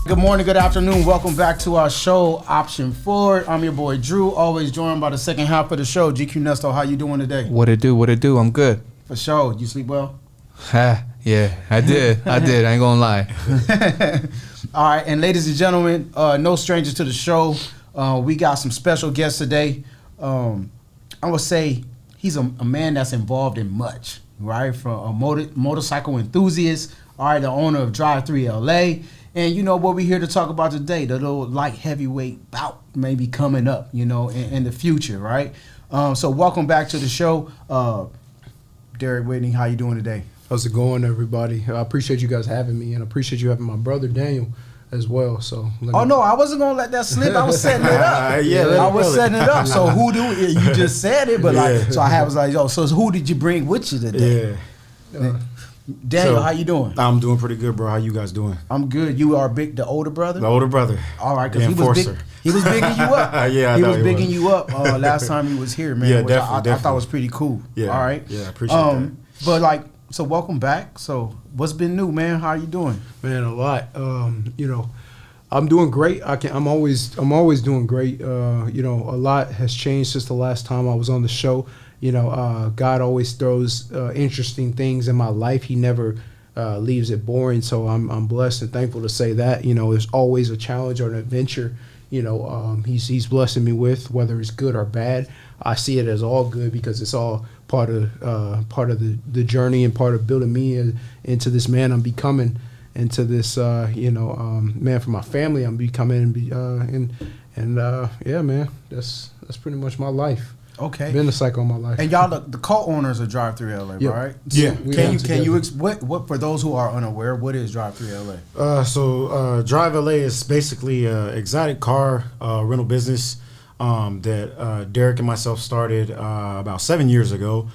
Good morning, good afternoon. Welcome back to our show, Option Forward. I'm your boy Drew, always joined by the second half of the show, GQ Nesto. How you doing today? What it do? I'm good. For sure. You sleep well? Yeah, I did. I ain't gonna lie. All right, and ladies and gentlemen, no strangers to the show. We got some special guests today. I would say he's a man that's involved in much, right? From a motorcycle enthusiast, all right, the owner of Drive 3 LA. And you know what we're here to talk about today, the little light heavyweight bout maybe coming up, you know, in the future, right? So welcome back to the show. Derek Whitney, how you doing today? How's it going, everybody? I appreciate you guys having me, and I appreciate you having my brother Daniel as well. So no, I wasn't gonna let that slip. I was setting it up. I was setting it up. So you just said it, but I was like, yo, so who did you bring with you today? Yeah. Daniel, how you doing? I'm doing pretty good, bro. How you guys doing? I'm good. You are the older brother? The older brother. All right, because he was bigging you up. Yeah, he was bigging you up last time he was here, man. Yeah, definitely. I thought it was pretty cool. Yeah. All right. Yeah, I appreciate that. But so welcome back. So what's been new, man? How you doing? Man, a lot. I'm doing great. I'm always doing great. A lot has changed since the last time I was on the show. God always throws interesting things in my life. He never leaves it boring. So I'm blessed and thankful to say that. There's always a challenge or an adventure. He's blessing me with, whether it's good or bad. I see it as all good because it's all part of the journey and part of building me into this man I'm becoming, into this man for my family I'm becoming, man, that's pretty much my life. Okay. Been a cycle in my life. And y'all, the co-owners of Drive 3 LA, yep. right? Yeah. Can you what for those who are unaware, what is Drive 3 LA? Drive LA is basically an exotic car rental business that Derek and myself started about 7 years ago.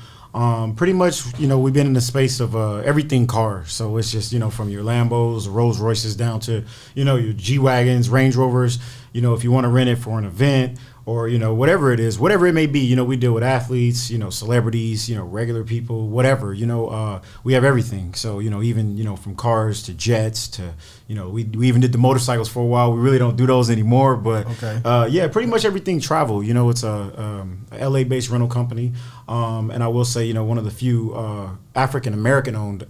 Pretty much, we've been in the space of everything car. So it's just, from your Lambos, Rolls Royces down to, your G-Wagons, Range Rovers. If you want to rent it for an event or, whatever it is, whatever it may be, we deal with athletes, celebrities, regular people, whatever, we have everything. So, even, from cars to jets to, we even did the motorcycles for a while. We really don't do those anymore, but pretty much everything travel. It's a LA-based rental company. And I will say, one of the few African-American owned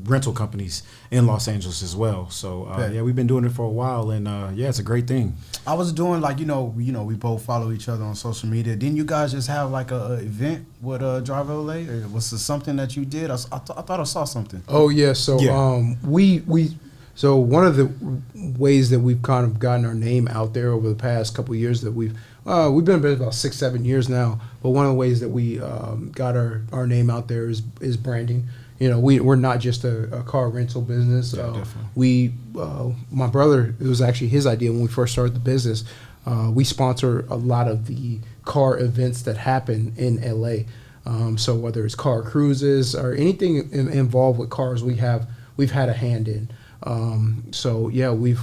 rental companies in Los Angeles as well. So, we've been doing it for a while, and it's a great thing. I was doing we both follow each other on social media. Didn't you guys just have like a event with Drive LA? Or was this something that you did? I thought I saw something. Oh yeah. So So one of the ways that we've kind of gotten our name out there over the past couple of years that we've been in business about 6-7 years now. But one of the ways that we got our name out there is branding. We're not just a car rental business. My brother, it was actually his idea when we first started the business. We sponsor a lot of the car events that happen in LA. So whether it's car cruises or anything involved with cars, we've had a hand in.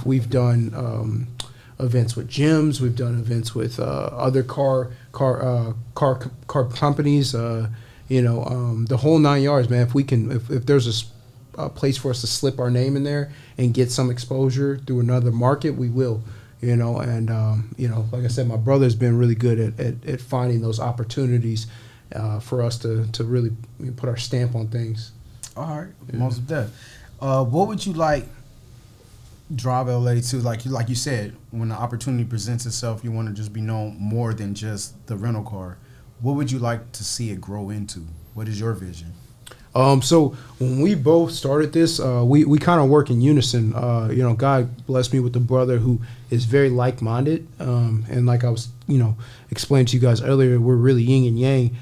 We've done events with gyms. We've done events with other car companies. The whole 9 yards, man. If there's a place for us to slip our name in there and get some exposure through another market, we will. Like I said, my brother's been really good at finding those opportunities for us to really put our stamp on things. All right, most of that. What would you like Drive LA to, like you said, when the opportunity presents itself, you want to just be known more than just the rental car. What would you like to see it grow into? What is your vision? So when we both started this, we kind of work in unison. God blessed me with a brother who is very like-minded. And like I was, explaining to you guys earlier, we're really yin and yang.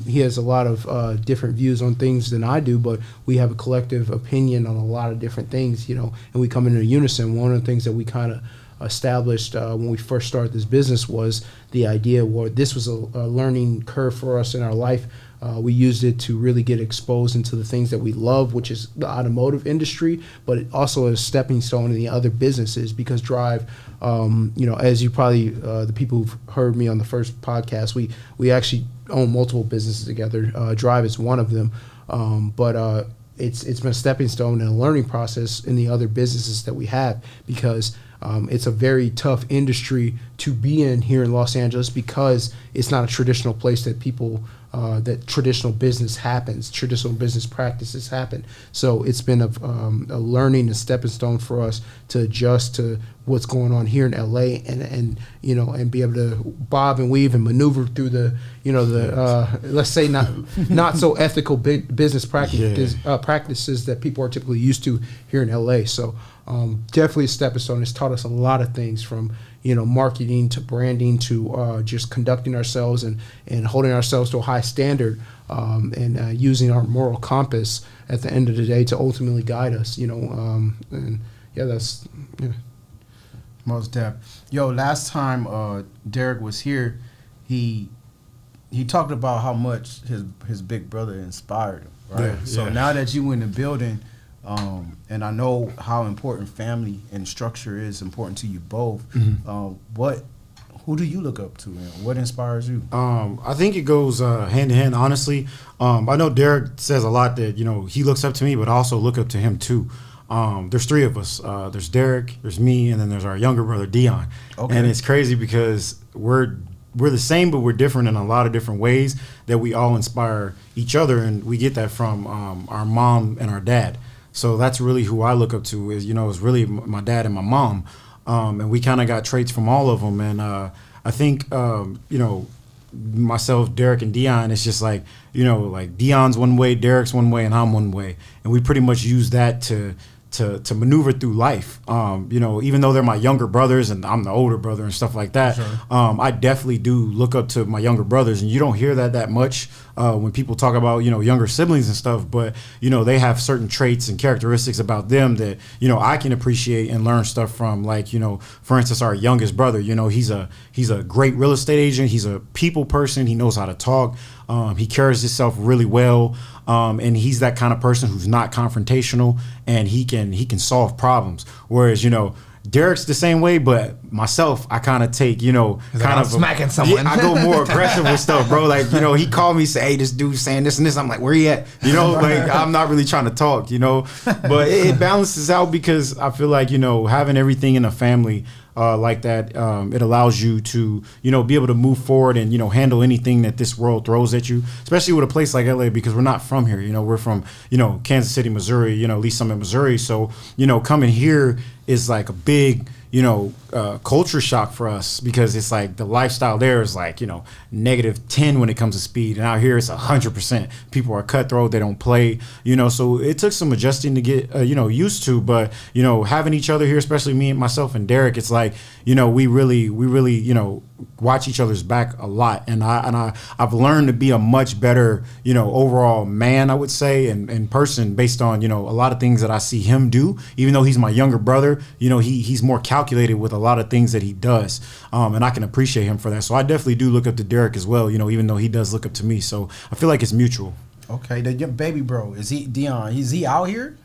He has a lot of different views on things than I do, but we have a collective opinion on a lot of different things, and we come into unison. One of the things that we kind of established when we first started this business was the idea where this was a learning curve for us in our life. We used it to really get exposed into the things that we love, which is the automotive industry, but it also a stepping stone in the other businesses because Drive, as you probably, the people who've heard me on the first podcast, we actually own multiple businesses together. Drive is one of them, but it's been a stepping stone and a learning process in the other businesses that we have because it's a very tough industry to be in here in Los Angeles because it's not a traditional place that people that traditional business happens, traditional business practices happen. So it's been a learning and stepping stone for us to adjust to what's going on here in LA and be able to bob and weave and maneuver through the let's say not so ethical business practices that people are typically used to here in LA. So definitely a stepping stone. It's taught us a lot of things from marketing to branding to just conducting ourselves and holding ourselves to a high standard and using our moral compass at the end of the day to ultimately guide us. Most def. Yo, last time Derek was here, he talked about how much his big brother inspired him. Right. Yeah, So yeah. now that you in the building, and I know how important family and structure is important to you both. Who do you look up to, and what inspires you? I think it goes hand in hand, honestly. I know Derek says a lot that, he looks up to me, but I also look up to him too. There's three of us. There's Derek, there's me, and then there's our younger brother, Dion. Okay. And it's crazy because we're the same, but we're different in a lot of different ways that we all inspire each other, and we get that from our mom and our dad. So that's really who I look up to is really my dad and my mom. And we kind of got traits from all of them. And I think, myself, Derek, and Dion, it's just like Dion's one way, Derek's one way, and I'm one way. And we pretty much use that to maneuver through life. Even though they're my younger brothers and I'm the older brother and stuff like that, Sure. I definitely do look up to my younger brothers. And you don't hear that much when people talk about, younger siblings and stuff. But, they have certain traits and characteristics about them that, I can appreciate and learn stuff from. Like, for instance, our youngest brother, he's a great real estate agent. He's a people person. He knows how to talk. He carries himself really well. And he's that kind of person who's not confrontational and he can solve problems. Whereas, Derek's the same way, but myself, I kind of take, smacking someone. Yeah, I go more aggressive with stuff, bro. Like, he called me, say, hey, this dude's saying this and this. I'm like, where he at? Like, I'm not really trying to talk, but it balances out because I feel like, having everything in a family like that, it allows you to, be able to move forward and, handle anything that this world throws at you, especially with a place like LA, because we're not from here. We're from, Kansas City, Missouri, Lee Summit, Missouri. So, coming here is like a big, culture shock for us because it's like the lifestyle there is like, -10 when it comes to speed. And out here it's 100%. People are cutthroat. They don't play, so it took some adjusting to get, used to. But, having each other here, especially me and myself and Derek, it's like, we really, watch each other's back a lot. And I've learned to be a much better, overall man, I would say, and person based on, a lot of things that I see him do. Even though he's my younger brother, he's more calculated with a lot of things that he does. And I can appreciate him for that. So I definitely do look up to Derek as well, even though he does look up to me. So I feel like it's mutual. Okay, the young baby bro, is he out here?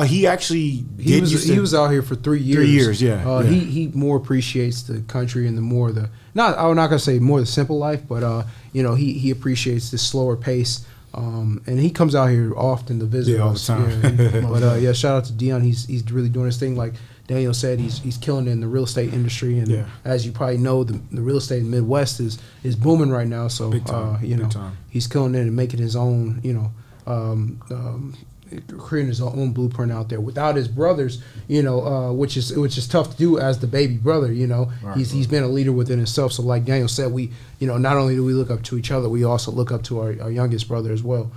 He actually He was out here for 3 years. 3 years, yeah. He more appreciates the country and the more I'm not gonna say more the simple life, but he appreciates the slower pace. And he comes out here often to visit Yeah, all us. the time. But shout out to Dion. He's really doing his thing. Like Daniel said, he's killing it in the real estate industry. And as you probably know, the real estate in the Midwest is booming right now. So Big time, big time. he's killing it and making his own, creating his own blueprint out there without his brothers, which is tough to do as the baby brother. He's been a leader within himself. So like Daniel said, we not only do we look up to each other, we also look up to our youngest brother as well.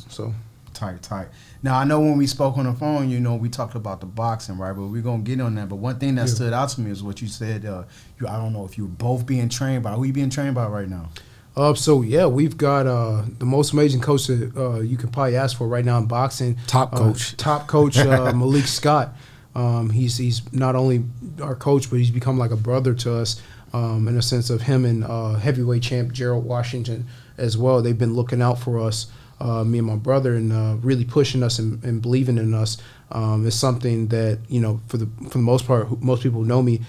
So Tight. Now I know when we spoke on the phone, we talked about the boxing, right? But we're gonna get on that. But one thing that stood out to me is what you said. I don't know if you were both being trained by. Who you being trained by right now? We've got the most amazing coach that you could probably ask for right now in boxing. Top coach. Malik Scott. He's not only our coach, but he's become like a brother to us. in a sense of him and heavyweight champ Gerald Washington as well. They've been looking out for us, me and my brother, and really pushing us and believing in us. It's something that, for the most part, most people know me.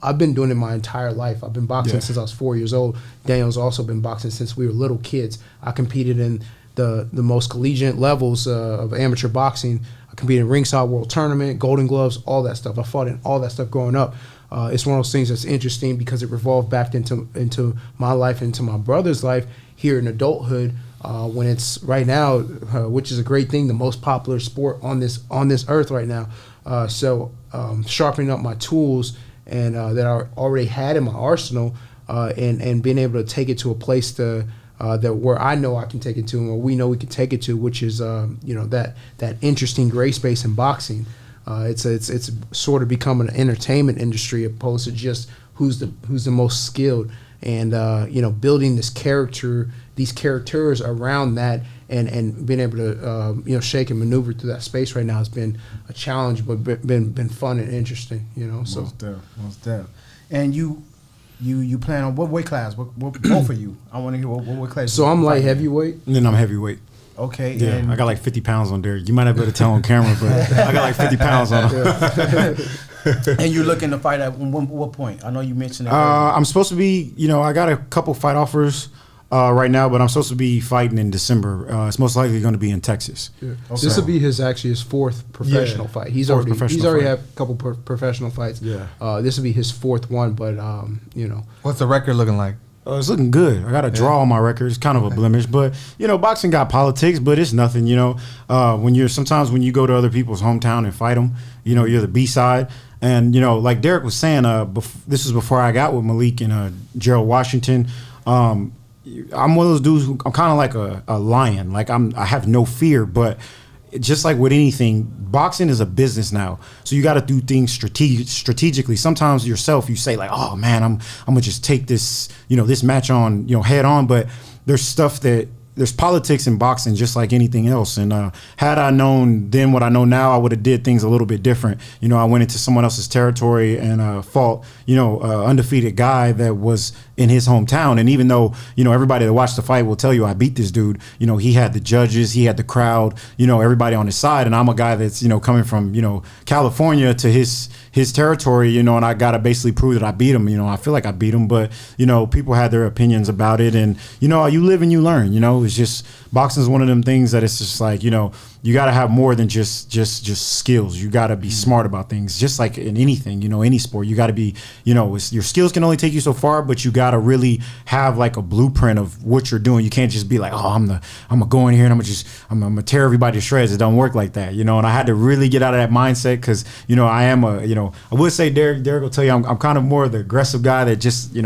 I've been doing it my entire life. I've been boxing since I was 4 years old. Daniel's also been boxing since we were little kids. I competed in the most collegiate levels of amateur boxing. I competed in Ringside World Tournament, Golden Gloves, all that stuff. I fought in all that stuff growing up. It's one of those things that's interesting because it revolved back into my life, into my brother's life here in adulthood. When it's right now, which is a great thing, the most popular sport on this earth right now. So sharpening up my tools and that I already had in my arsenal, and being able to take it to a place that where I know I can take it to, and where we know we can take it to, which is that interesting gray space in boxing. It's sort of become an entertainment industry opposed to just who's the most skilled, and building these characters around that, and being able to shake and maneuver through that space right now has been a challenge, but been fun and interesting. So Most deaf. And you plan on what weight class? What both of you? I want to hear what weight class. So I'm light heavyweight. And then I'm heavyweight. Okay. Yeah, and I got like 50 pounds on there. You might not be able to tell on camera, but I got like 50 pounds on. and you're looking to fight at what point? I know you mentioned it. I'm supposed to be, I got a couple fight offers right now, but I'm supposed to be fighting in December. It's most likely going to be in Texas. Yeah. Okay. This will be his fourth professional fight. He's already had a couple professional fights. Yeah. This will be his fourth one, but What's the record looking like? It's looking good. I got a draw on my record. It's kind of a blemish, but boxing got politics, but it's nothing. Sometimes when you go to other people's hometown and fight them, you're the B side. And like Derek was saying, this was before I got with Malik and Gerald Washington. I'm one of those dudes who I'm kind of like a lion. Like I have no fear, but just like with anything, boxing is a business now. So you got to do things strategically. Sometimes yourself, you say like, "Oh man, I'm gonna just take this, this match on, head on." But there's politics in boxing just like anything else. And had I known then what I know now, I would have did things a little bit different. I went into someone else's territory and fought, an undefeated guy that was in his hometown. And even though, everybody that watched the fight will tell you I beat this dude, he had the judges, he had the crowd, everybody on his side. And I'm a guy that's, coming from, California to his territory, and I got to basically prove that I beat him. I feel like I beat him, but, people had their opinions about it. And, you live and you learn, it's just boxing is one of them things that it's just like, you got to have more than just skills. You got to be smart about things, just like in anything, any sport. You got to be, your skills can only take you so far, but you got to really have like a blueprint of what you're doing. You can't just be like, oh, I'm gonna go in here and I'm gonna tear everybody to shreds. It don't work like that, And I had to really get out of that mindset because, I am I would say Derek will tell you I'm kind of more of the aggressive guy that just, you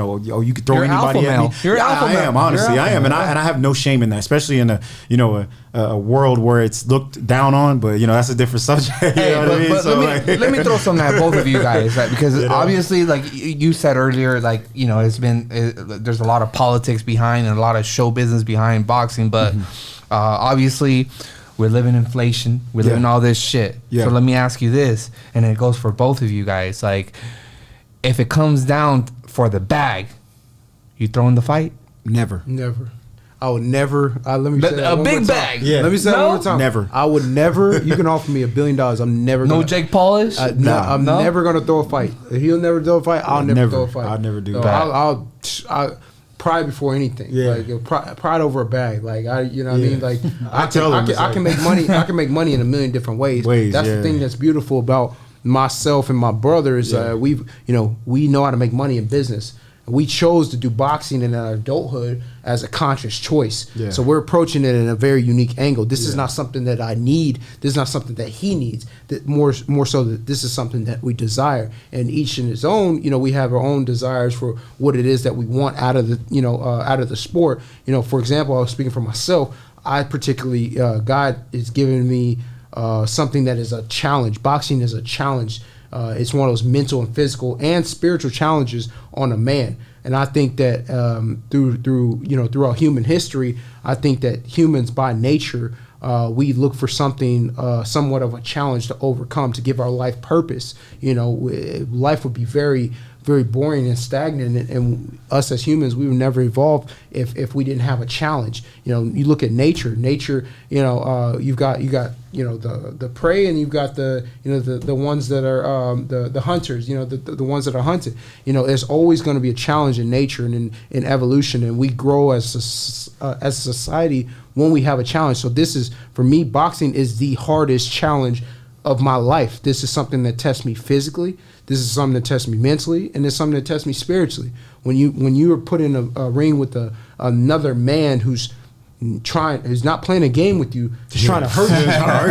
could throw anybody at me. You're alpha male. I am, honestly, I am, and I have no shame in that, especially in a world where it's looked down on, but that's a different subject. Let me throw something at both of you guys, right? Because obviously, like you said earlier, like there's a lot of politics behind and a lot of show business behind boxing, but obviously we're living inflation, we're living all this shit. So let me ask you this, and it goes for both of you guys: like, if it comes down for the bag, you throw in the fight? Never. I would never. Let me say that a one big more time. bag. Yeah. Let me say that one more time. Never. I would never. You can offer me $1 billion. I'm never. No gonna, Jake Polish. No, I'm never gonna throw a fight. If he'll never throw a fight, I'll never throw a fight. I'll never do so that. I'll pride before anything. Yeah. Like pride over a bag. Like what I mean. Like I can make money. I can make money in a million different ways. That's the thing that's beautiful about myself and my brothers. We know how to make money in business. We chose to do boxing in our adulthood as a conscious choice. Yeah. So we're approaching it in a very unique angle. This is not something that I need. This is not something that he needs. That more so that this is something that we desire. And each in its own, we have our own desires for what it is that we want out of the sport. For example, I was speaking for myself. I particularly, God is giving me something that is a challenge. Boxing is a challenge. It's one of those mental and physical and spiritual challenges on a man. And I think that throughout human history, I think that humans by nature, we look for something, somewhat of a challenge to overcome, to give our life purpose. Life would be very, very boring and stagnant, and us as humans, we would never evolve if we didn't have a challenge. You look at nature, you've got the prey, and you've got the ones that are the hunters, the ones that are hunted. There's always going to be a challenge in nature and in evolution, and we grow as a society when we have a challenge. So this is, for me, boxing is the hardest challenge of my life. This is something that tests me physically. This is something that tests me mentally, and it's something that tests me spiritually. When you are put in a ring with another man who's not playing a game with you, he's trying to hurt you.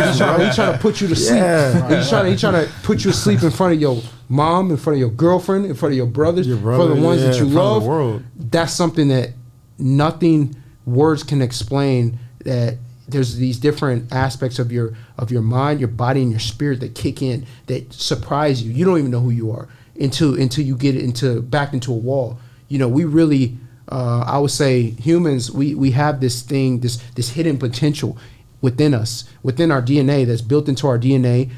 He's trying to put you to sleep. Yeah. He's trying to put you to sleep in front of your mom, in front of your girlfriend, in front of your brothers, in front of the ones that you in front of love. the world. That's something that nothing words can explain. That there's these different aspects of your mind, your body, and your spirit that kick in, that surprise you. You don't even know who you are until you get back into a wall. We really, I would say, humans, we have this thing, this hidden potential within us, within our DNA, that's built into our DNA,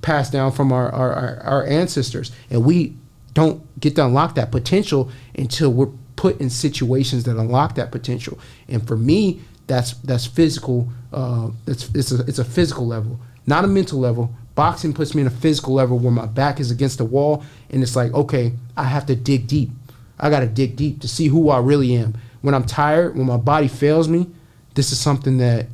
passed down from our ancestors, and we don't get to unlock that potential until we're put in situations that unlock that potential. And for me, that's physical. It's a physical level, not a mental level. Boxing puts me in a physical level where my back is against the wall, and it's like, okay, I have to dig deep. I got to dig deep to see who I really am. When I'm tired, when my body fails me, this is something that,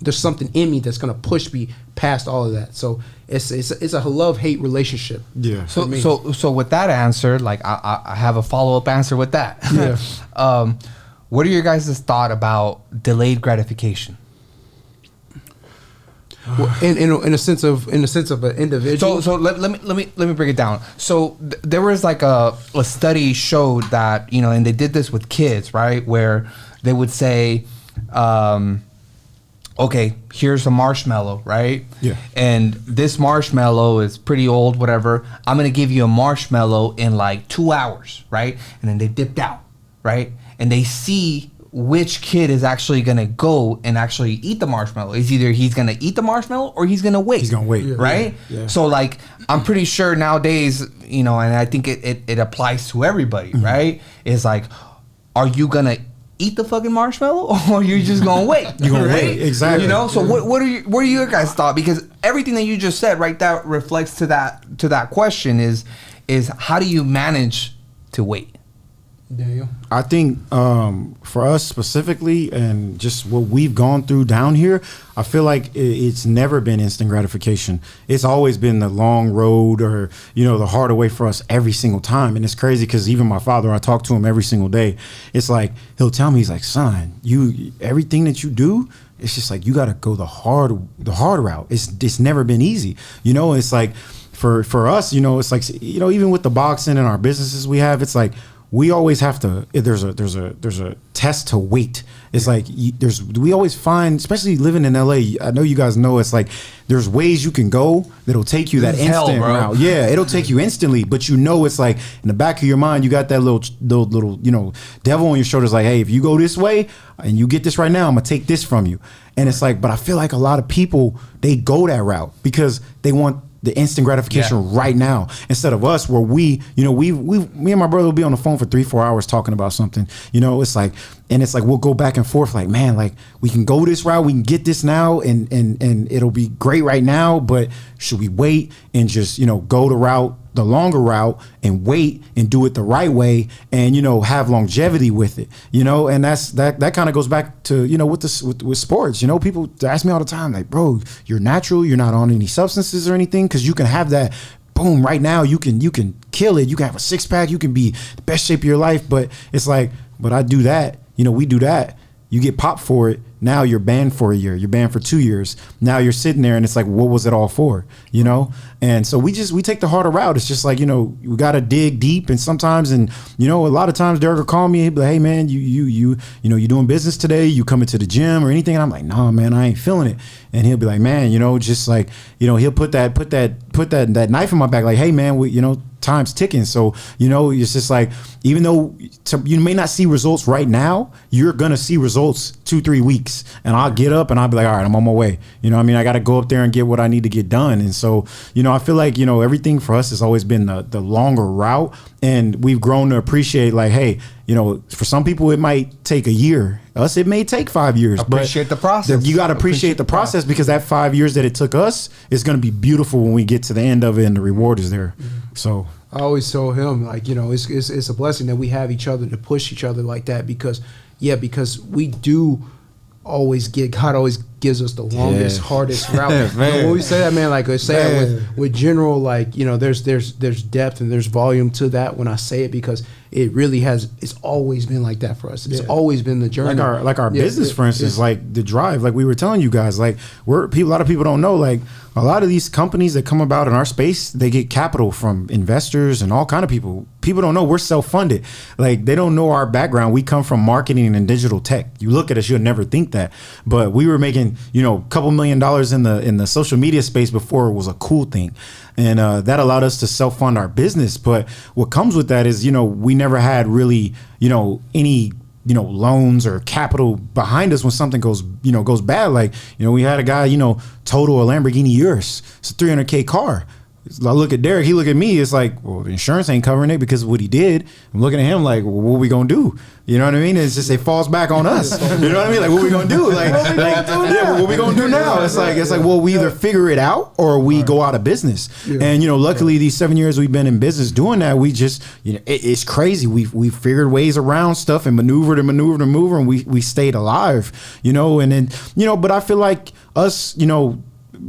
there's something in me that's going to push me past all of that. So it's a love-hate relationship. Yeah. So with that answer, like I have a follow-up answer with that. Yeah. What are your guys' thought about delayed gratification? Well, in a sense of an individual. So let me break it down. So there was like a study showed that, and they did this with kids, right, where they would say, okay, here's a marshmallow, right? Yeah. And this marshmallow is pretty old, whatever. I'm gonna give you a marshmallow in like 2 hours, right? And then they dipped out, right? And they see which kid is actually gonna go and actually eat the marshmallow. It's either he's gonna eat the marshmallow or he's gonna wait. He's gonna wait, right? Yeah. So like, I'm pretty sure nowadays, and I think it applies to everybody, right? It's like, are you gonna eat the fucking marshmallow, or you're just gonna wait? You're gonna right? wait, exactly. So what are your guys' thought? Because everything that you just said, right, that reflects to that question is how do you manage to wait? Daniel? I think for us specifically, and just what we've gone through down here, I feel like it's never been instant gratification. It's always been the long road, or the harder way for us every single time. And it's crazy because even my father, I talk to him every single day. It's like he'll tell me, he's like, son, everything that you do, it's just like you got to go the hard route. It's never been easy. It's like for us, it's like even with the boxing and our businesses we have, it's like, we always have to. There's a test to wait. It's like we always find, especially living in LA. I know you guys know. It's like there's ways you can go that'll take you that instant route. Yeah, it'll take you instantly, but it's like in the back of your mind, you got that little devil on your shoulders. Like, hey, if you go this way and you get this right now, I'm gonna take this from you. And it's like, but I feel like a lot of people, they go that route because they want the instant gratification right now, instead of us, where me and my brother will be on the phone for 3-4 hours talking about something. It's like, and it's like we'll go back and forth, like, man, like we can go this route, we can get this now, and it'll be great right now, but should we wait and just go the longer route and wait and do it the right way, and have longevity with it, and that kind of goes back to with sports. People ask me all the time, like, bro, you're natural, you're not on any substances or anything, because you can have that boom right now, you can kill it, you can have a 6-pack, you can be the best shape of your life, but it's like, but I do that, we do that, you get popped for it. Now you're banned for a year. You're banned for 2 years. Now you're sitting there and it's like, what was it all for? And so we take the harder route. It's just like, we got to dig deep. And sometimes, a lot of times Derek will call me. He'll be like, hey man, you doing business today? You coming to the gym or anything? And I'm like, nah, man, I ain't feeling it. And he'll be like, man, just like, he'll put that knife in my back. Like, hey man, time's ticking. So, you know, it's just like, even though you may not see results right now, you're going to see results 2-3 weeks. And I'll get up and I'll be like, all right, I'm on my way. You know what I mean? I got to go up there and get what I need to get done. And so, you know, I feel like, you know, everything for us has always been the longer route. And we've grown to appreciate, like, hey, you know, for some people it might take a year. Us, it may take 5 years. Appreciate the process. You got to appreciate the process, because that 5 years that it took us is going to be beautiful when we get to the end of it and the reward is there. So I always told him, like, you know, it's a blessing that we have each other to push each other like that, because we do always God always gives us the longest, hardest route. You know, when we say that, man, like I say that with general, like, you know, there's depth and there's volume to that when I say it, because it really it's always been like that for us. It's always been the journey. Like our business, for instance, like the drive, like we were telling you guys, like a lot of people don't know, like a lot of these companies that come about in our space, they get capital from investors and all kind of people. People don't know we're self-funded. Like, they don't know our background. We come from marketing and digital tech. You look at us, you'll never think that. But we were making, you know, a couple $1 million in the social media space before it was a cool thing. And that allowed us to self-fund our business. But what comes with that is, you know, we never had really, you know, any, you know, loans or capital behind us when something goes bad. Like, you know, we had a guy, you know, total a Lamborghini Urus. It's a 300K car. I look at Derek, he look at me, it's like, well, the insurance ain't covering it because of what he did. I'm looking at him like, well, what are we gonna do? You know what I mean? It's just, it falls back on us. You know what I mean? Like, what are we gonna do? What we gonna do now? It's like, well, we either figure it out or we go out of business. And, you know, luckily these 7 years we've been in business doing that, we just, you know, it's crazy. We figured ways around stuff and maneuvered, and we stayed alive, you know. And then, you know, but I feel like us, you know,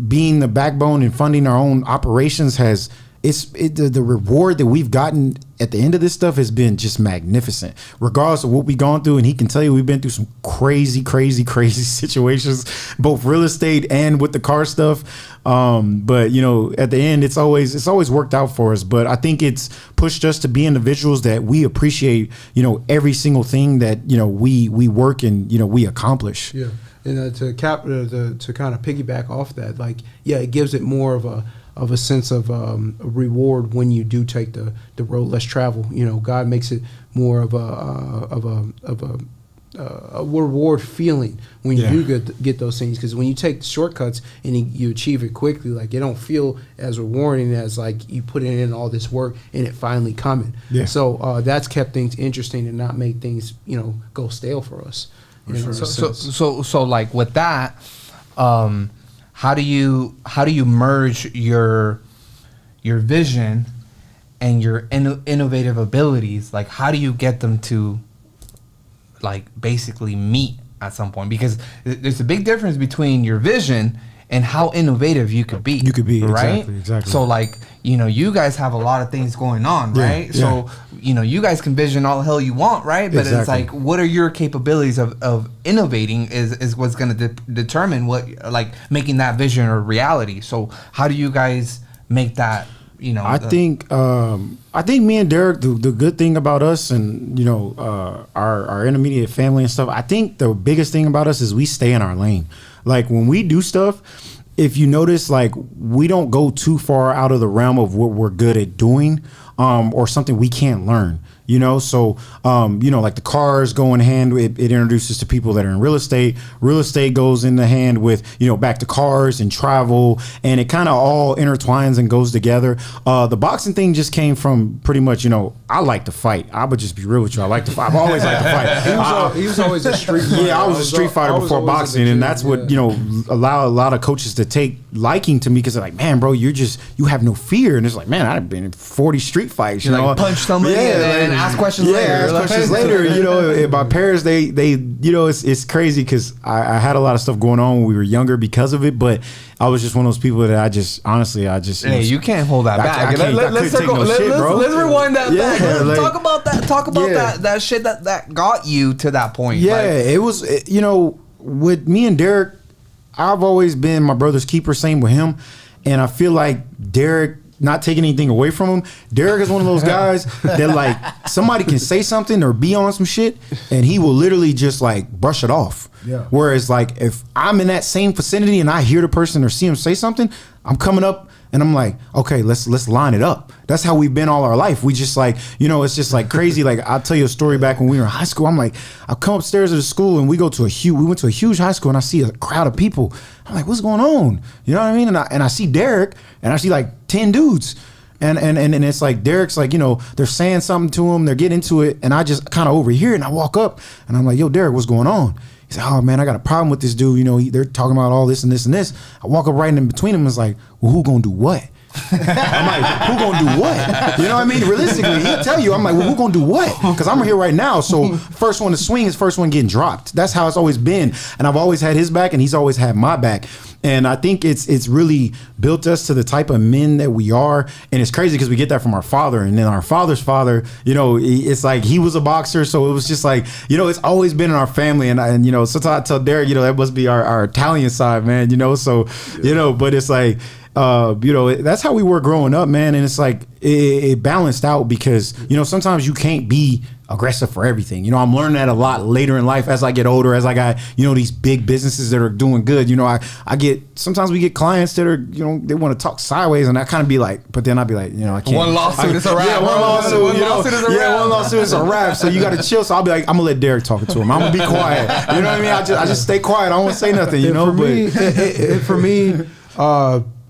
being the backbone and funding our own operations the reward that we've gotten at the end of this stuff has been just magnificent, regardless of what we've gone through. And he can tell you we've been through some crazy situations, both real estate and with the car stuff. But, you know, at the end, it's always worked out for us. But I think it's pushed us to be individuals that we appreciate, you know, every single thing that, you know, we work and, you know, we accomplish. Yeah. And to kind of piggyback off that, like, yeah, it gives it more of a sense of a reward when you do take the road less traveled. You know, God makes it more of a reward feeling when you do get those things, because when you take the shortcuts and you achieve it quickly, like, it don't feel as rewarding as like you put in all this work and it finally coming. So that's kept things interesting and not make things, you know, go stale for us. So like with that, how do you merge your vision and your innovative abilities? Like, how do you get them to, like, basically meet at some point? Because there's a big difference between your vision and how innovative you could be. Right? Exactly. So, like, you know, you guys have a lot of things going on, right? So, you know, you guys can vision all the hell you want, right? But it's like, what are your capabilities of innovating is what's going to determine what, like, making that vision a reality. So how do you guys make that, you know? I think me and Derek, the good thing about us and, you know, our intermediate family and stuff, I think the biggest thing about us is we stay in our lane. Like, when we do stuff, if you notice, like, we don't go too far out of the realm of what we're good at doing, or something we can't learn. You know, so, you know, like the cars go in hand, it introduces to people that are in real estate. Real estate goes in the hand with, you know, back to cars and travel, and it kind of all intertwines and goes together. The boxing thing just came from pretty much, you know, I like to fight. I would just be real with you. I like to fight. I've always liked to fight. He was always a street fighter. Yeah, I was a street fighter before boxing, and that's what, you know, allow a lot of coaches to take liking to me, because they're like, man, bro, you have no fear. And it's like, man, I've been in 40 street fights, you know, like, punch somebody and ask questions later. Ask questions later. You know, my parents, they, you know, it's crazy because I had a lot of stuff going on when we were younger because of it, but I was just one of those people that I just hey, you can't hold that back. Let's rewind that back. Like, talk about that shit that got you to that point. Yeah, like, it was, you know, with me and Derek, I've always been my brother's keeper, same with him. And I feel like Derek, not taking anything away from him, Derek is one of those guys that, like, somebody can say something or be on some shit and he will literally just, like, brush it off. Yeah. Whereas, like, if I'm in that same vicinity and I hear the person or see him say something, I'm coming up And I'm like, okay, let's line it up. That's how we've been all our life. We just like, it's just like crazy. Like I'll tell you a story back when we were in high school. I'm like, I'll come upstairs to the school and we went to a huge high school and I see a crowd of people. I'm like, what's going on? You know what I mean? And I see Derek and I see like 10 dudes. And it's like Derek's like, they're saying something to him, they're getting into it, and I just kind of overhear it, and I walk up, and I'm like, yo, Derek, what's going on? He said, oh, man, I got a problem with this dude. They're talking about all this and this and this. I walk up right in between them and it's like, well, who gonna do what? I'm like, who gonna do what? You know what I mean? Realistically, he'll tell you. I'm like, well, who gonna do what? Because I'm here right now. So first one to swing is first one getting dropped. That's how it's always been. And I've always had his back and he's always had my back. And I think it's really built us to the type of men that we are. And it's crazy because we get that from our father. And then our father's father, it's like he was a boxer. So it was just like, it's always been in our family. And sometimes I tell Derek, that must be our Italian side, man, so, but it's like, that's how we were growing up, man. And it's like it balanced out because sometimes you can't be aggressive for everything. I'm learning that a lot later in life as I get older, as I got these big businesses that are doing good. Sometimes we get clients that are they want to talk sideways, and I kind of be like, but then I'd be like, I can't. One lawsuit is a wrap. Yeah, one lawsuit is a wrap. So you got to chill. So I'll be like, I'm gonna let Derek talk to him. I'm gonna be quiet. You know what I mean? I just stay quiet. I won't say nothing. For me,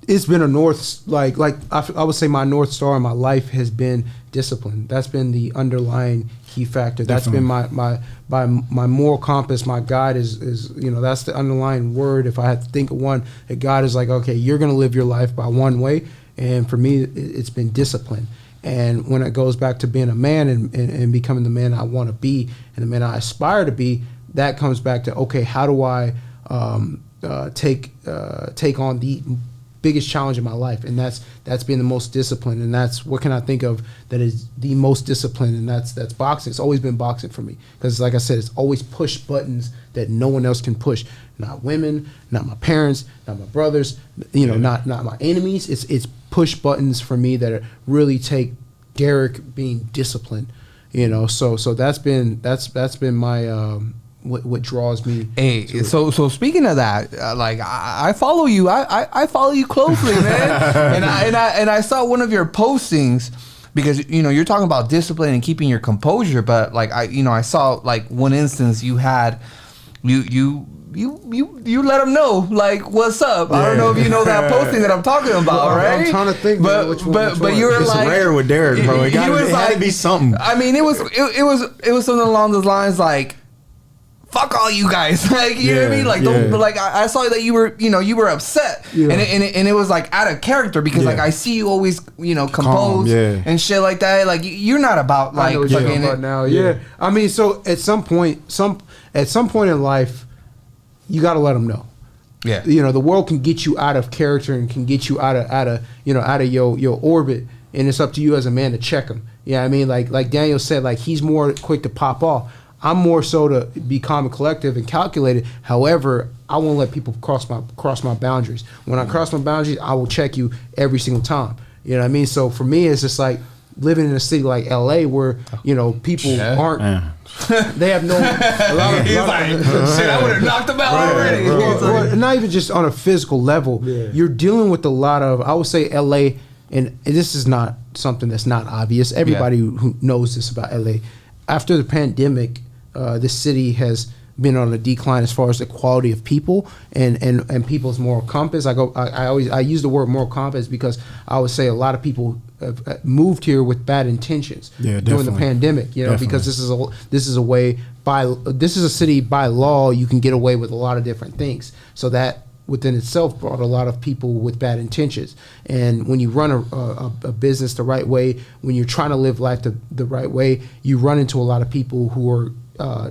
it's been a north, like I would say my North Star in my life has been discipline. That's been the underlying key factor. That's been my moral compass. My guide is that's the underlying word. If I had to think of one, that God is like, okay, you're going to live your life by one way. And for me, it's been discipline. And when it goes back to being a man and becoming the man I want to be and the man I aspire to be, that comes back to, okay, how do I take on the biggest challenge in my life? And that's being the most disciplined. And that's, what can I think of that is the most disciplined? And that's boxing. It's always been boxing for me, because like I said, it's always push buttons that no one else can push. Not women, not my parents, not my brothers, not my enemies. It's push buttons for me that really take Derek being disciplined. So that's been my what draws me. Hey, so speaking of that, I follow you. I follow you closely, man. and I saw one of your postings, because you're talking about discipline and keeping your composure, but I saw one instance you had you let them know what's up. Yeah. I don't know if you know that posting that I'm talking about, right? I'm trying to think, but you were it's rare with Derek, bro. It had to be something. I mean, it was something along those lines, fuck all you guys, you know what I mean? Don't, I saw that you were upset, and it was out of character, because I see you always composed and shit like that. You're not about I know what you're talking about now. Yeah, I mean, so at some point in life, you got to let them know. Yeah, the world can get you out of character and can get you out of your orbit, and it's up to you as a man to check them. Yeah, I mean, like Daniel said, he's more quick to pop off. I'm more so to be calm and collective and calculated. However, I won't let people cross my boundaries. When I cross my boundaries, I will check you every single time. You know what I mean? So for me, it's just living in a city like LA, where people aren't. They have no. Shit, I would have knocked them out already. Well, not even just on a physical level. Yeah. You're dealing with a lot of. I would say LA, and this is not something that's not obvious. Everybody who knows this about LA. After the pandemic, this city has been on a decline as far as the quality of people and people's moral compass. I use the word moral compass because I would say a lot of people have moved here with bad intentions during the pandemic. Because this is a city by law you can get away with a lot of different things. So that within itself brought a lot of people with bad intentions. And when you run a business the right way, when you're trying to live life the right way, you run into a lot of people who are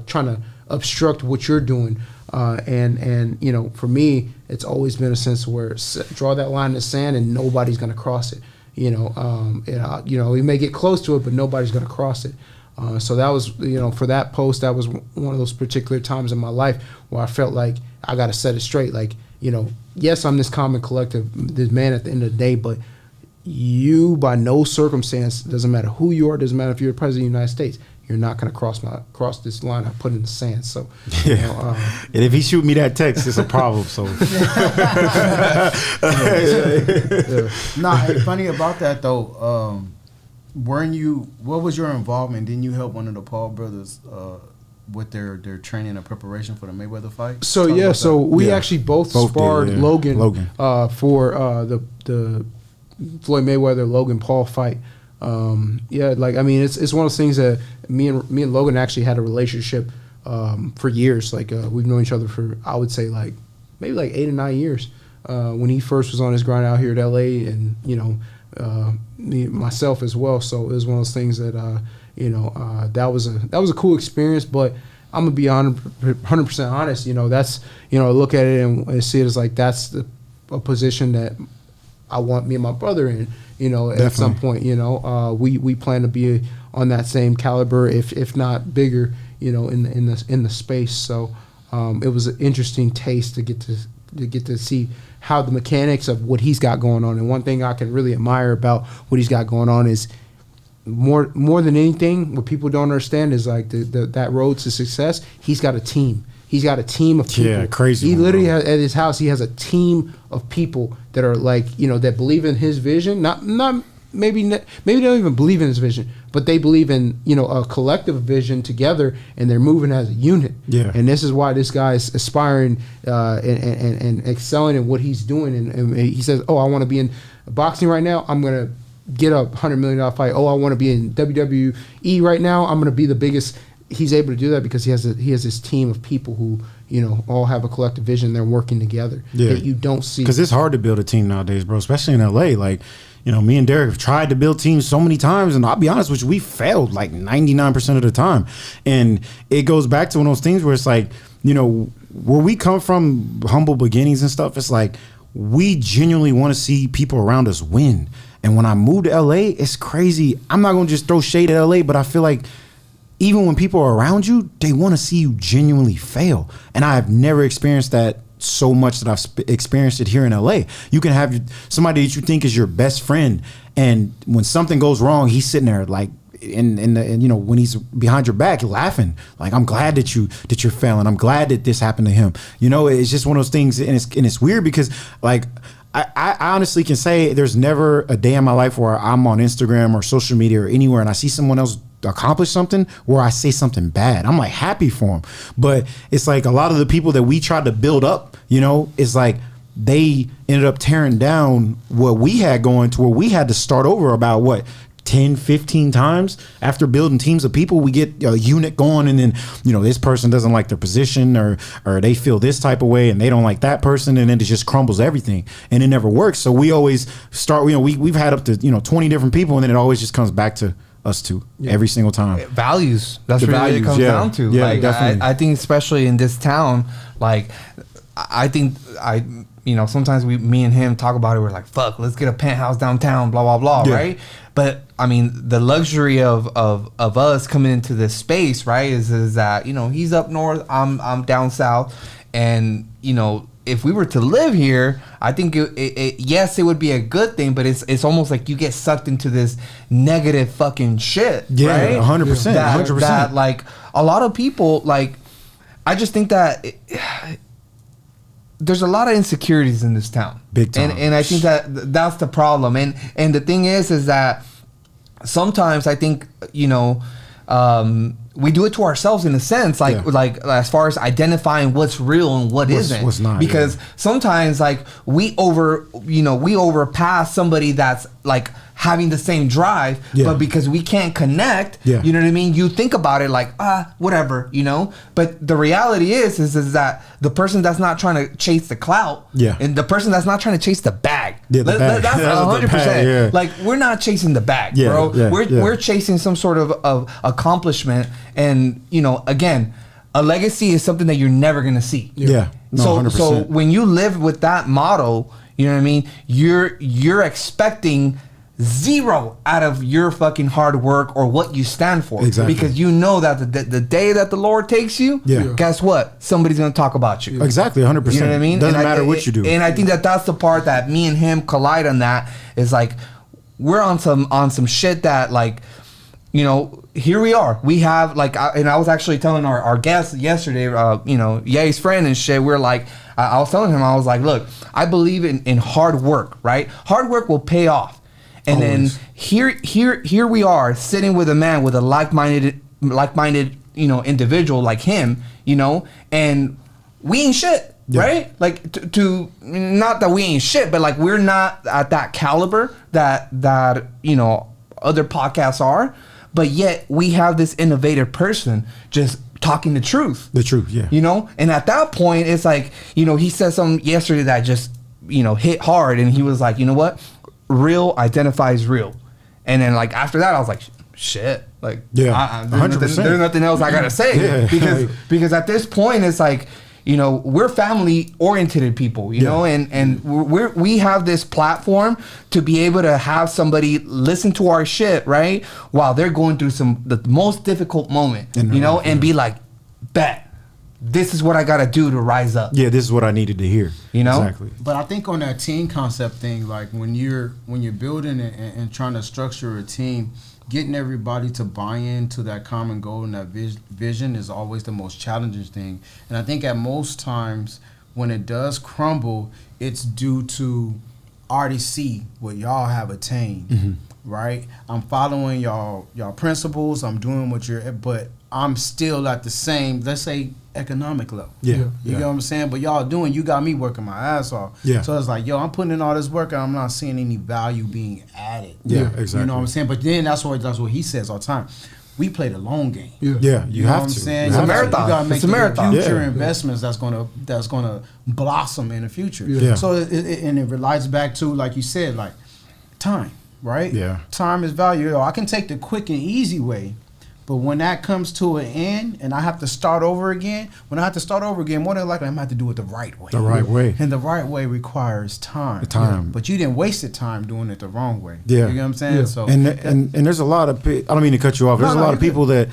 trying to obstruct what you're doing. And for me, it's always been a sense where draw that line in the sand and nobody's going to cross it. We may get close to it, but nobody's going to cross it. So that was, for that post, that was one of those particular times in my life where I felt like I got to set it straight. Yes, I'm this calm and collective, this man at the end of the day, but you, by no circumstance, doesn't matter who you are, doesn't matter if you're the president of the United States, you're not going to cross this line I put in the sand. So, Yeah. And if he shoot me that text, it's a problem. So, Nah, hey, funny about that though. What was your involvement? Didn't you help one of the Paul brothers with their training and preparation for the Mayweather fight? So Talk yeah, about so that. we Yeah. actually both Both sparred did, yeah. Logan. For the Floyd Mayweather Logan Paul fight. Yeah, like I mean, it's one of those things that me and Logan actually had a relationship for years. Like we've known each other for, I would say, like maybe like 8 or 9 years. When he first was on his grind out here at LA, and myself as well. So it was one of those things that that was a cool experience. But I'm gonna be 100% honest. That's look at it and see it as like that's a position that I want me and my brother in. At some point, we plan to be on that same caliber, if not bigger, in the space. So it was an interesting taste to get to see how the mechanics of what he's got going on. And one thing I can really admire about what he's got going on is more than anything, what people don't understand is like that road to success. He's got a team. They got a team of people. Yeah, crazy. He one, literally bro. has, at his house, he has a team of people that are like, that believe in his vision. Not maybe they don't even believe in his vision, but they believe in a collective vision together, and they're moving as a unit. Yeah. And this is why this guy's aspiring and excelling in what he's doing. And he says, "Oh, I want to be in boxing right now. I'm gonna get a $100 million fight. Oh, I want to be in WWE right now. I'm gonna be the biggest." He's able to do that because he has this team of people who all have a collective vision. They're working together that you don't see. Because it's hard to build a team nowadays, bro. Especially in LA. Like, me and Derek have tried to build teams so many times, and I'll be honest with you, we failed like 99% of the time. And it goes back to one of those things where it's like, where we come from, humble beginnings and stuff. It's like we genuinely want to see people around us win. And when I moved to LA, it's crazy. I'm not gonna just throw shade at LA, but I feel like even when people are around you, they want to see you genuinely fail. And I have never experienced that so much that I've experienced it here in LA. You can have somebody that you think is your best friend, and when something goes wrong, he's sitting there like when he's behind your back laughing, like, I'm glad that you're failing. I'm glad that this happened to him. It's just one of those things, and it's weird because like I honestly can say there's never a day in my life where I'm on Instagram or social media or anywhere and I see someone else accomplish something where I say something bad. I'm like happy for them. But it's like a lot of the people that we tried to build up, it's like they ended up tearing down what we had going to where we had to start over about 10, 15 times. After building teams of people, we get a unit going, and then this person doesn't like their position or they feel this type of way and they don't like that person, and then it just crumbles everything and it never works. So we always start, we've had up to 20 different people, and then it always just comes back to us two every single time. Values. That's The really values, what it comes yeah. down to. Yeah, Like definitely. I think especially in this town, like I think sometimes me and him talk about it. We're like, fuck, let's get a penthouse downtown, blah blah blah, Yeah. right? But I mean, the luxury of us coming into this space, right, is that he's up north, I'm down south, and if we were to live here, I think yes, it would be a good thing, but it's almost like you get sucked into this negative fucking shit. Yeah, right? 100%, 100%. That like a lot of people, like, I just think that there's a lot of insecurities in this town, Big time. and I think that's the problem. And the thing is that sometimes I think we do it to ourselves in a sense, like Yeah. like as far as identifying what's real and what isn't. What's not, because sometimes like we overpass somebody that's like having the same drive, Yeah. but because we can't connect, Yeah. you know what I mean? You think about it like, whatever, But the reality is that the person that's not trying to chase the clout, Yeah. and the person that's not trying to chase the bag, Yeah, the bag. that's That's the 100%. bag, yeah. Like, we're not chasing the bag, Yeah, bro. yeah, yeah. We're chasing some sort of accomplishment, and again, a legacy is something that you're never gonna see. Yeah. No, so 100%. when you live with that motto, you know what I mean, you're expecting zero out of your fucking hard work or what you stand for. Exactly. Because you know that the day that the Lord takes you, Yeah. guess what? Somebody's gonna talk about you. Exactly, 100%. You know what I mean? Doesn't And matter what you do. And I think that's the part that me and him collide on. That is like we're on some shit that like you know, here we are. We have like, and I was actually telling our guest yesterday, you know, Ye's friend and shit. We're like, I was telling him, I was like, look, I believe in hard work, right? Hard work will pay off. And Always. then here we are sitting with a man with a like-minded, you know, individual like him, you know, and we ain't shit, right? Like to not that we ain't shit, but like we're not at that caliber that you know other podcasts are. But yet we have this innovative person just talking the truth. The truth, yeah. You know? And at that point, it's like, you know, he said something yesterday that just, you know, hit hard. And he was like, you know what? Real identifies real. And then, like, after that, I was like, shit. Like, Yeah, there's nothing else I got to say. Yeah. Because at this point, it's like, you know, we're family oriented people, you know, and we have this platform to be able to have somebody listen to our shit, right, while they're going through the most difficult moment, you know, and be like, bet, this is what I got to do to rise up. Yeah, this is what I needed to hear. You know? Exactly. But I think on that team concept thing, like when you're building and trying to structure a team, getting everybody to buy into that common goal and that vision is always the most challenging thing. And I think at most times when it does crumble, it's due to already see what y'all have attained, right? I'm following y'all principles. I'm doing what but I'm still at the same, let's say, economic level. Yeah. You know what I'm saying? But y'all you got me working my ass off. Yeah. So it's like, yo, I'm putting in all this work and I'm not seeing any value being added. Yeah, exactly. You know what I'm saying? But then that's what he says all the time. We play the long game. Yeah, you know have what I'm to. saying? It's a marathon. You gotta make It's a marathon. future Yeah. investments that's gonna blossom in the future. Yeah. So it relates back to, like you said, like time, right? Yeah. Time is valuable. I can take the quick and easy way, but when that comes to an end and I have to start over again, more than likely I'm gonna have to do it the right way. The right way. And the right way requires time. Time. But you didn't waste the time doing it the wrong way. Yeah. You know what I'm saying? Yeah. So And there's a lot of I don't mean to cut you off. There's a lot you're of people that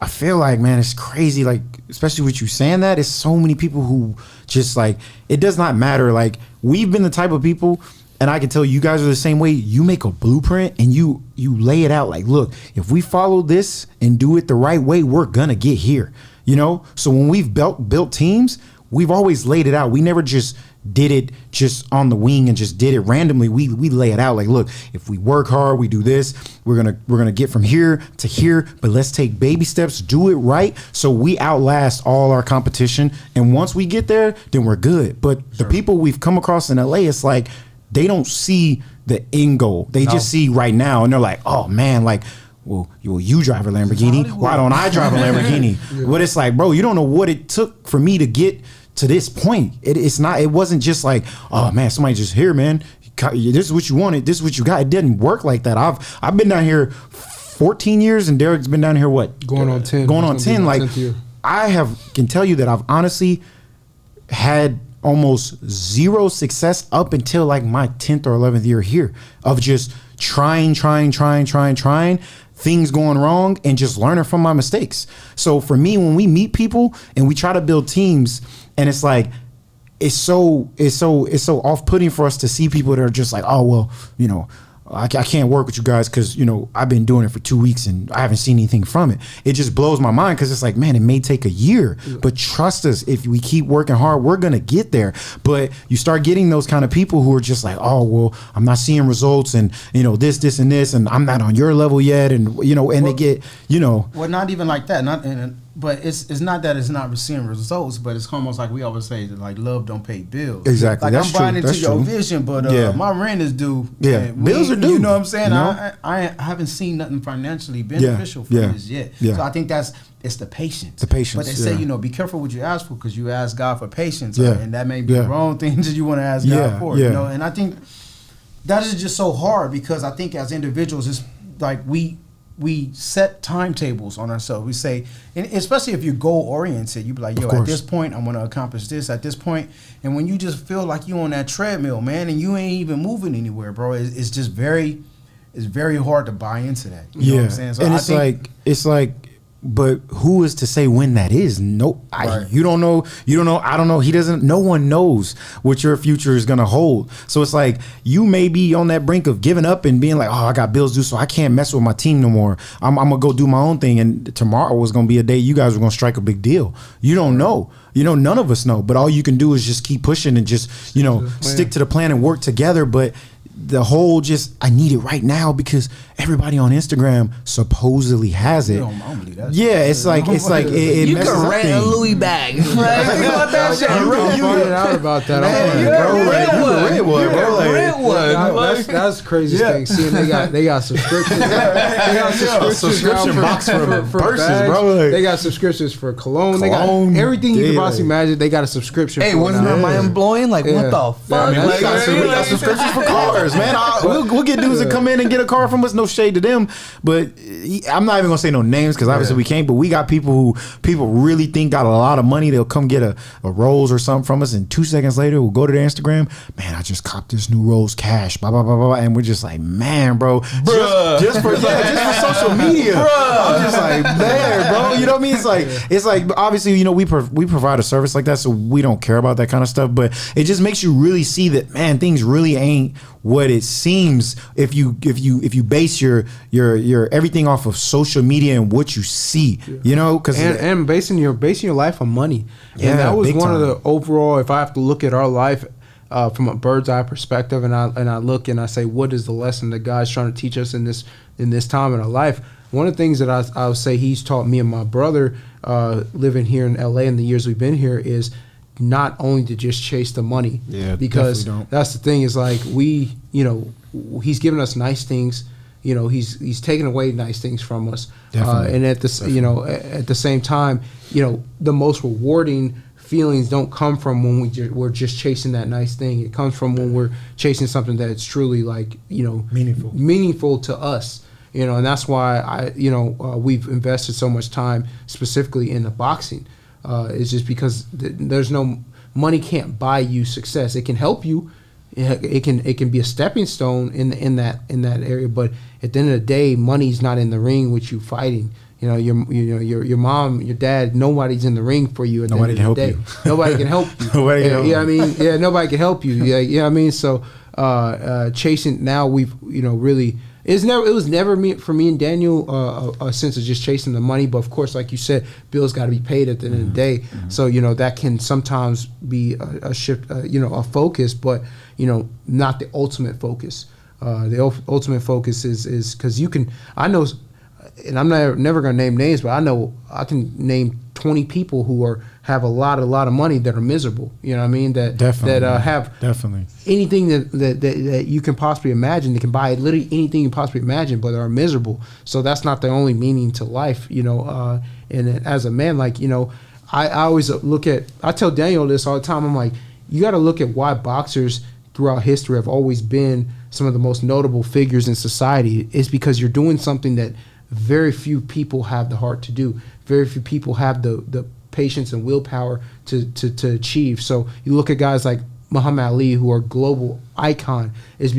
I feel like, man, it's crazy. Like, especially with you saying that, it's so many people who just like, it does not matter. Like, we've been the type of people, and I can tell you guys are the same way. You make a blueprint and you lay it out like, look, if we follow this and do it the right way, we're gonna get here. You know? So when we've built teams, we've always laid it out. We never just did it just on the wing and just did it randomly. We lay it out like, look, if we work hard, we do this, we're gonna get from here to here, but let's take baby steps, do it right, so we outlast all our competition. And once we get there, then we're good. But the people we've come across in LA, it's like they don't see the end goal. They just see right now, and they're like, oh man, like, well, you drive a Lamborghini. Why don't I drive a Lamborghini? But it's like, bro, you don't know what it took for me to get to this point. It wasn't just like, oh man, somebody just here, man. This is what you wanted. This is what you got. It didn't work like that. I've been down here 14 years, and Derek's been down here what? Going on 10. Going on It's gonna 10. be my Like 10th year. I can tell you that I've honestly had almost zero success up until like my 10th or 11th year here of just trying, things going wrong and just learning from my mistakes. So for me, when we meet people and we try to build teams, and it's like, it's so off-putting for us to see people that are just like, oh, well, you know, I can't work with you guys because, you know, I've been doing it for 2 weeks and I haven't seen anything from it. It just blows my mind because it's like, man, it may take a year, but trust us, if we keep working hard, we're going to get there. But you start getting those kind of people who are just like, oh, well, I'm not seeing results and, you know, this, and this, and I'm not on your level yet. And, you know, and they get, you know. Well, not even like that. But it's not that it's not receiving results, but it's almost like we always say that, like, love don't pay bills. Exactly. Like, That's I'm buying true. into That's your true. vision, but Yeah. my rent is due. Yeah. And Bills are due. You know what I'm saying? You know? I haven't seen nothing financially beneficial for Yeah. this yet. Yeah. So I think it's the patience. The patience, But they say, yeah. you know, be careful what you ask for because you ask God for patience. Yeah. And that may be Yeah. the wrong thing that you want to ask Yeah. God for. Yeah. You know, and I think that is just so hard because I think as individuals, it's like we set timetables on ourselves. We say, and especially if you're goal oriented, you be like, yo, at this point, I'm going to accomplish this at this point. And when you just feel like you on that treadmill, man, and you ain't even moving anywhere, bro, it's just very hard to buy into that. You know what I'm saying? So and I it's think, like but who is to say when that is? Nope. Right. You don't know. I don't know. He doesn't. No one knows what your future is gonna hold. So it's like you may be on that brink of giving up and being like, oh, I got bills due, so I can't mess with my team no more. I'm gonna go do my own thing, and tomorrow was gonna be a day you guys were gonna strike a big deal. You don't know. None of us know. But all you can do is just keep pushing and just stick to the plan and work together. But the whole I need it right now because everybody on Instagram supposedly has it. Yeah, it's like it You messes can up rent a things. Louis bag. Like, think about that shit. I'm finding out about that. Man, I'm you like, can rent one. You bro. can rent one. that's the craziest thing. Seeing they got subscriptions. They got subscription now box for purses, bags. bro. Like, They got subscriptions for cologne. They got Cologne, everything you can yeah. possibly imagine. They got a subscription. Hey, for wasn't now. her mind blowing? Like, what the fuck? Yeah, we got subscriptions for cars, man. We'll get dudes to come in and get a car from us. No shade to them, but I'm not even gonna say no names because obviously we can't. But we got people who people really think got a lot of money. They'll come get a Rolls or something from us, and 2 seconds later we'll go to their Instagram. Man, I just copped this new Rolls cash. Blah blah blah blah. And we're just like, man, bro, just for social media. I'm just like, man, bro. You know what I mean? It's like obviously we provide a service like that, so we don't care about that kind of stuff. But it just makes you really see that, man, things really ain't what it seems if you base your everything off of social media and what you see, because and basing your life on money. Yeah, And that was big one of time. the overall. If I have to look at our life from a bird's eye perspective, and I look and I say, what is the lesson that God's trying to teach us in this time in our life? One of the things that I would say He's taught me and my brother living here in LA in the years we've been here is not only to just chase the money. Yeah, because definitely don't. that's the thing is like He's given us nice things. He's taken away nice things from us. Definitely. And at this, at the same time, the most rewarding feelings don't come from when we're just chasing that nice thing. It comes from when we're chasing something that's truly meaningful to us. And that's why we've invested so much time specifically in the boxing. It's just because there's no money can't buy you success. It can help you. It can be a stepping stone in that area. But at the end of the day, money's not in the ring with you fighting. Your mom, your dad, nobody's in the ring for you. At Nobody the end of the day. Nobody can help you. Nobody can help you. Nobody can help you. Yeah, So chasing now we've really. It was never for me and Daniel a sense of just chasing the money, but of course, like you said, bills got to be paid at the end of the day. Mm-hmm. So that can sometimes be a shift, a focus, but not the ultimate focus. The ultimate focus is because I know, and I'm never gonna name names, but I know I can name 20 people who have a lot of money that are miserable. You know what I mean? That have anything that you can possibly imagine. They can buy literally anything you possibly imagine, but are miserable. So that's not the only meaning to life. And as a man, I always I tell Daniel this all the time. I'm like, you got to look at why boxers throughout history have always been some of the most notable figures in society. Is because you're doing something that very few people have the heart to do. Very few people have the patience and willpower to achieve. So you look at guys like Muhammad Ali, who are global icon, is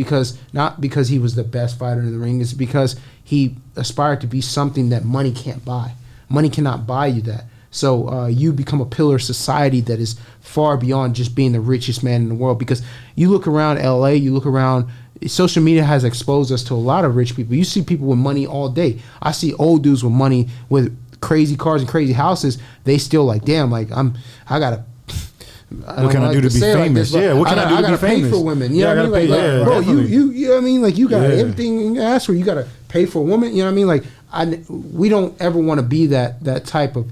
not because he was the best fighter in the ring. It's because he aspired to be something that money can't buy. Money cannot buy you that. So you become a pillar of society that is far beyond just being the richest man in the world. Because you look around LA, you look around. Social media has exposed us to a lot of rich people. You see people with money all day. I see old dudes with money with crazy cars and crazy houses. They still like, damn, like what can I do to be famous? What can I do to be famous? Pay for women. You know what I mean? Like, bro, you know what I mean? Like you got everything you ask for. You got to pay for a woman. You know what I mean? Like we don't ever want to be that type of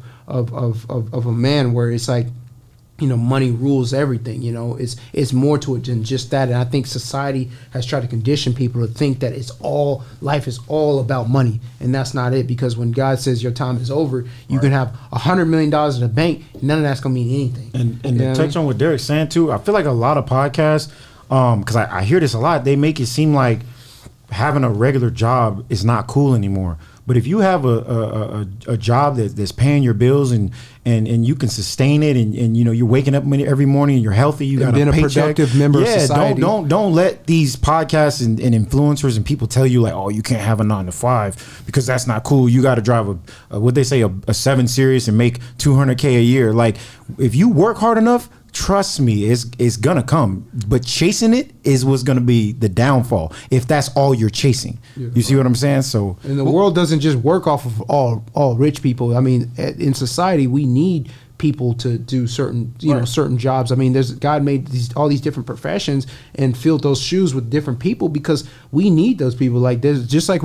a man where it's like, money rules everything. It's more to it than just that. And I think society has tried to condition people to think that life is all about money, and that's not it. Because when God says your time is over, you can have $100 million in the bank. None of that's gonna mean anything. And to touch on what Derek's saying too, I feel like a lot of podcasts, because I hear this a lot. They make it seem like having a regular job is not cool anymore. But if you have a job that's paying your bills and you can sustain it, and you know you're waking up every morning and you're healthy, you got being a a paycheck. productive member of society. Don't let these podcasts and influencers and people tell you like, oh, you can't have a 9 to 5 because that's not cool. You got to drive what they say a 7 Series and make $200K a year. Like if you work hard enough, trust me, it's gonna come. But chasing it is what's gonna be the downfall if that's all you're chasing. You see what I'm saying? So, and the world doesn't just work off of all rich people. I mean, in society, we need people to do certain certain jobs. I mean, God made all these different professions and filled those shoes with different people because we need those people. Like there's just like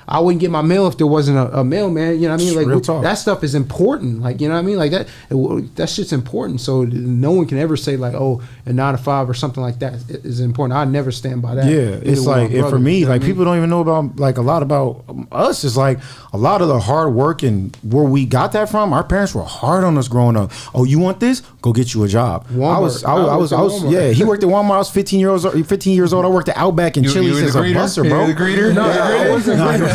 I wouldn't get my mail if there wasn't a mailman. You know what I mean? Like real talk. That stuff is important. Like you know what I mean? Like that shit's important. So no one can ever say like, oh, a 9 to 5 or something like that is important. I never stand by that. yeah, it's like for me, like people don't even know about like a lot about us. It's like a lot of the hard work and where we got that from. Our parents were hard on us growing up. Oh, you want this? Go get you a job. Walmart. I was yeah. He worked at Walmart. I was 15 years old. I worked at Outback and Chili's as a busser, bro. The greeter? No, I wasn't a greeter.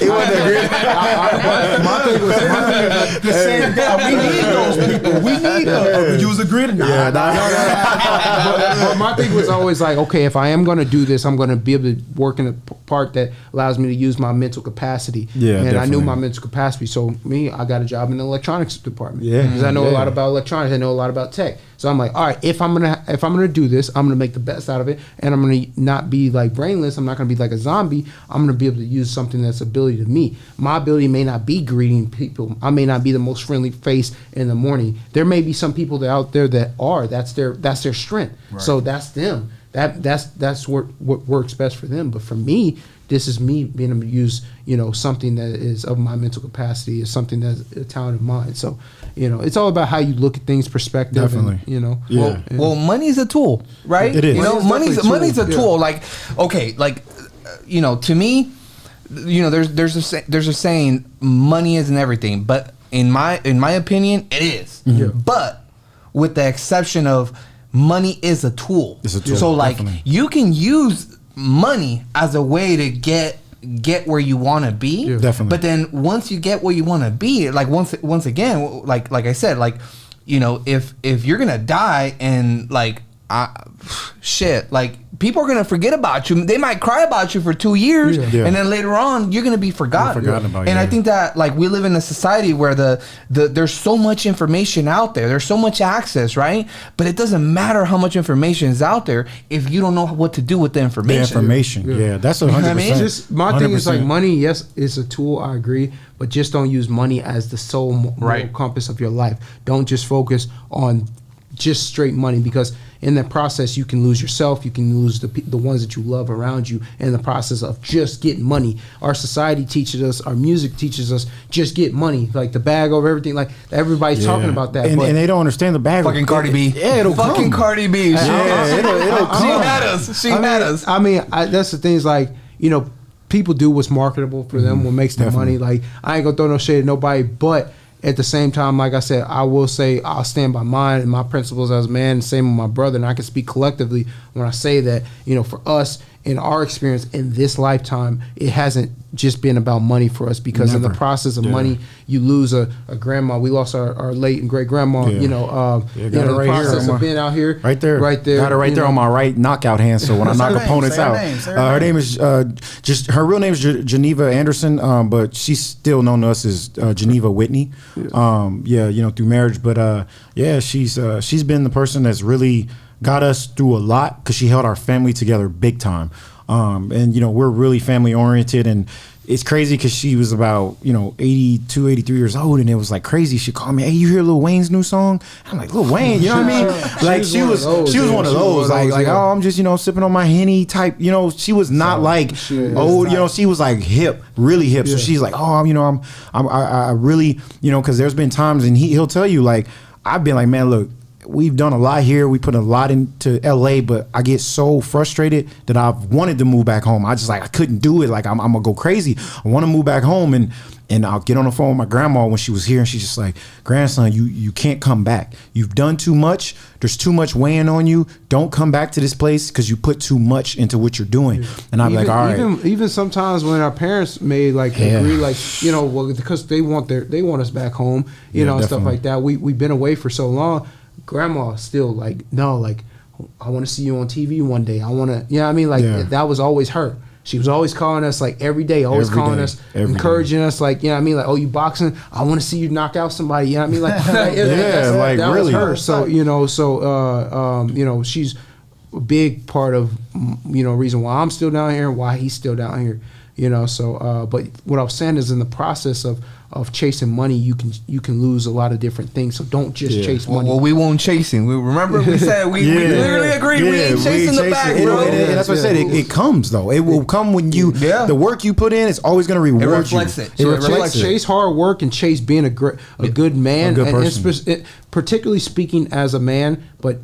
He wasn't a greeter. My thing was The same guy. We need those people. We need you was a greeter. Yeah, but my thing was always like, okay, if I am going to do this, I'm going to be able to work in a part that allows me to use my mental capacity. Yeah, and I knew definitely. my mental capacity. So I got a job in the electronics department. Yeah, because I know a yeah. lot about electronics. I know a lot about tech. So I'm like, all right, if I'm gonna do this, I'm gonna make the best out of it, and I'm gonna not be like brainless. I'm not gonna be like a zombie. I'm gonna be able to use something that's ability to me. My ability may not be greeting people. I may not be the most friendly face in the morning. There may be some people out there that are. That's their strength. Right. So that's them. That's what works best for them. But for me, this is me being able to use, something that is of my mental capacity, is something that's a talent of mine. So, it's all about how you look at things, perspective. Definitely. And, Yeah. Well, money's a tool, right? It is. Money's a Yeah. tool. Like, okay, to me, there's a saying, money isn't everything, but in my opinion, it is. Yeah. But with the exception of money is a tool. It's a tool, So definitely. you can use money as a way to get where you want to be. Yeah. Definitely. But then once you get where you want to be, like once again, like I said, like, if you're gonna die and like like people are gonna forget about you. They might cry about you for 2 years, Yeah. and then later on you're gonna be forgotten. Forgotten about, and I yeah. think that like we live in a society where the there's so much information out there. There's so much access, right? But it doesn't matter how much information is out there if you don't know what to do with the The information. information. Yeah, that's 100%. what I mean? Just my thing is like 100%. money. Yes, is a tool. I agree, but just don't use money as the sole moral Right. compass of your life. Don't just focus on just straight money, because in that process you can lose yourself. You can lose the ones that you love around you in the process of just getting money. Our society teaches us, our music teaches us, just get money, like the bag over everything. Like everybody's talking about that, and, but and they don't understand the bag. Fucking Cardi B. Yeah, it'll fucking come. Cardi B. Yeah, it'll She come. had us. She I mean, had us. that's the thing is like, people do what's marketable for them, what makes them Definitely. money. Like, I ain't gonna throw no shade at nobody, but at the same time, like I said, I will say I'll stand by mine and my principles as a man, and same with my brother. And I can speak collectively when I say that, for us, in our experience in this lifetime, it hasn't just been about money for us, because in the Never. process of Yeah. money, you lose a grandma. We lost our late and great grandma. Yeah. got Yeah, got it the right here. process of being out here, Right there. right there, Got it right there on my right knockout hand. So when I knock her name? opponents Say her out, name. Say her her name. name is her real name is Geneva Anderson, but she's still known to us as Geneva Whitney. Through marriage. But she's been the person that's really got us through a lot, because she held our family together big time. We're really family oriented, and it's crazy because she was about 82, 83 years old, and it was like crazy. She called me, "Hey, you hear Lil Wayne's new song?" I'm like, "Lil Wayne," you know what I mean? Like she was one of those, like yeah. oh, I'm just sipping on my Henny type. She was not like old. She was like hip, really hip. So she's like, oh, I really, because there's been times, and he'll tell you, like, I've been like, man, look, we've done a lot here. We put a lot into LA, but I get so frustrated that I've wanted to move back home. I couldn't do it. Like I'm gonna go crazy. I want to move back home, and And I'll get on the phone with my grandma when she was here, and she's just like, grandson, you can't come back. You've done too much. There's too much weighing on you. Don't come back to this place because you put too much into what you're doing. And I'm like, all right. Even sometimes when our parents may agree, well, because they want us back home, you know, and stuff like that. We've been away for so long. Grandma still no, I want to see you on TV one day. I want to, that was always her. She was always calling us every day, calling us, encouraging us, oh, you boxing? I want to see you knock out somebody. You know what I mean? That really was her. So, she's a big part of, reason why I'm still down here and why he's still down here. But what I was saying is in the process of chasing money, you can lose a lot of different things. So don't just chase money. Well, we won't chasing. We remember we said we literally agreed. We ain't chasing the bag, bro. And that's what I said. It comes though. It will come when you the work you put in is always going to reward you. It reflects it. Chase hard work and chase being a good man, a good person. Particularly speaking as a man, but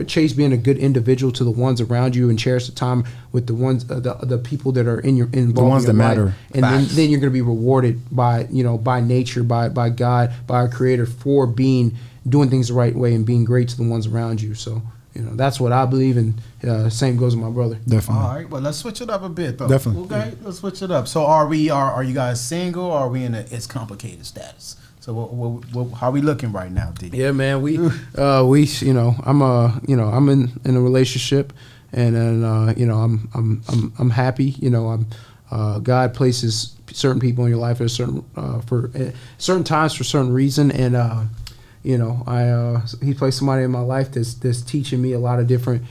chase being a good individual to the ones around you and cherish the time with the ones the people that are involved, the ones that matter, and then you're going to be rewarded by by nature, by God, by our Creator for doing things the right way and being great to the ones around you. So that's what I believe, and same goes with my brother. Definitely. All right, well, let's switch it up a bit though. Definitely. Okay, let's switch it up. So are you guys single, or are we in a it's complicated status? So how are we looking right now, D? Yeah, man, I'm in a relationship, and then I'm happy. God places certain people in your life at certain times for certain reason, and He placed somebody in my life that's teaching me a lot of different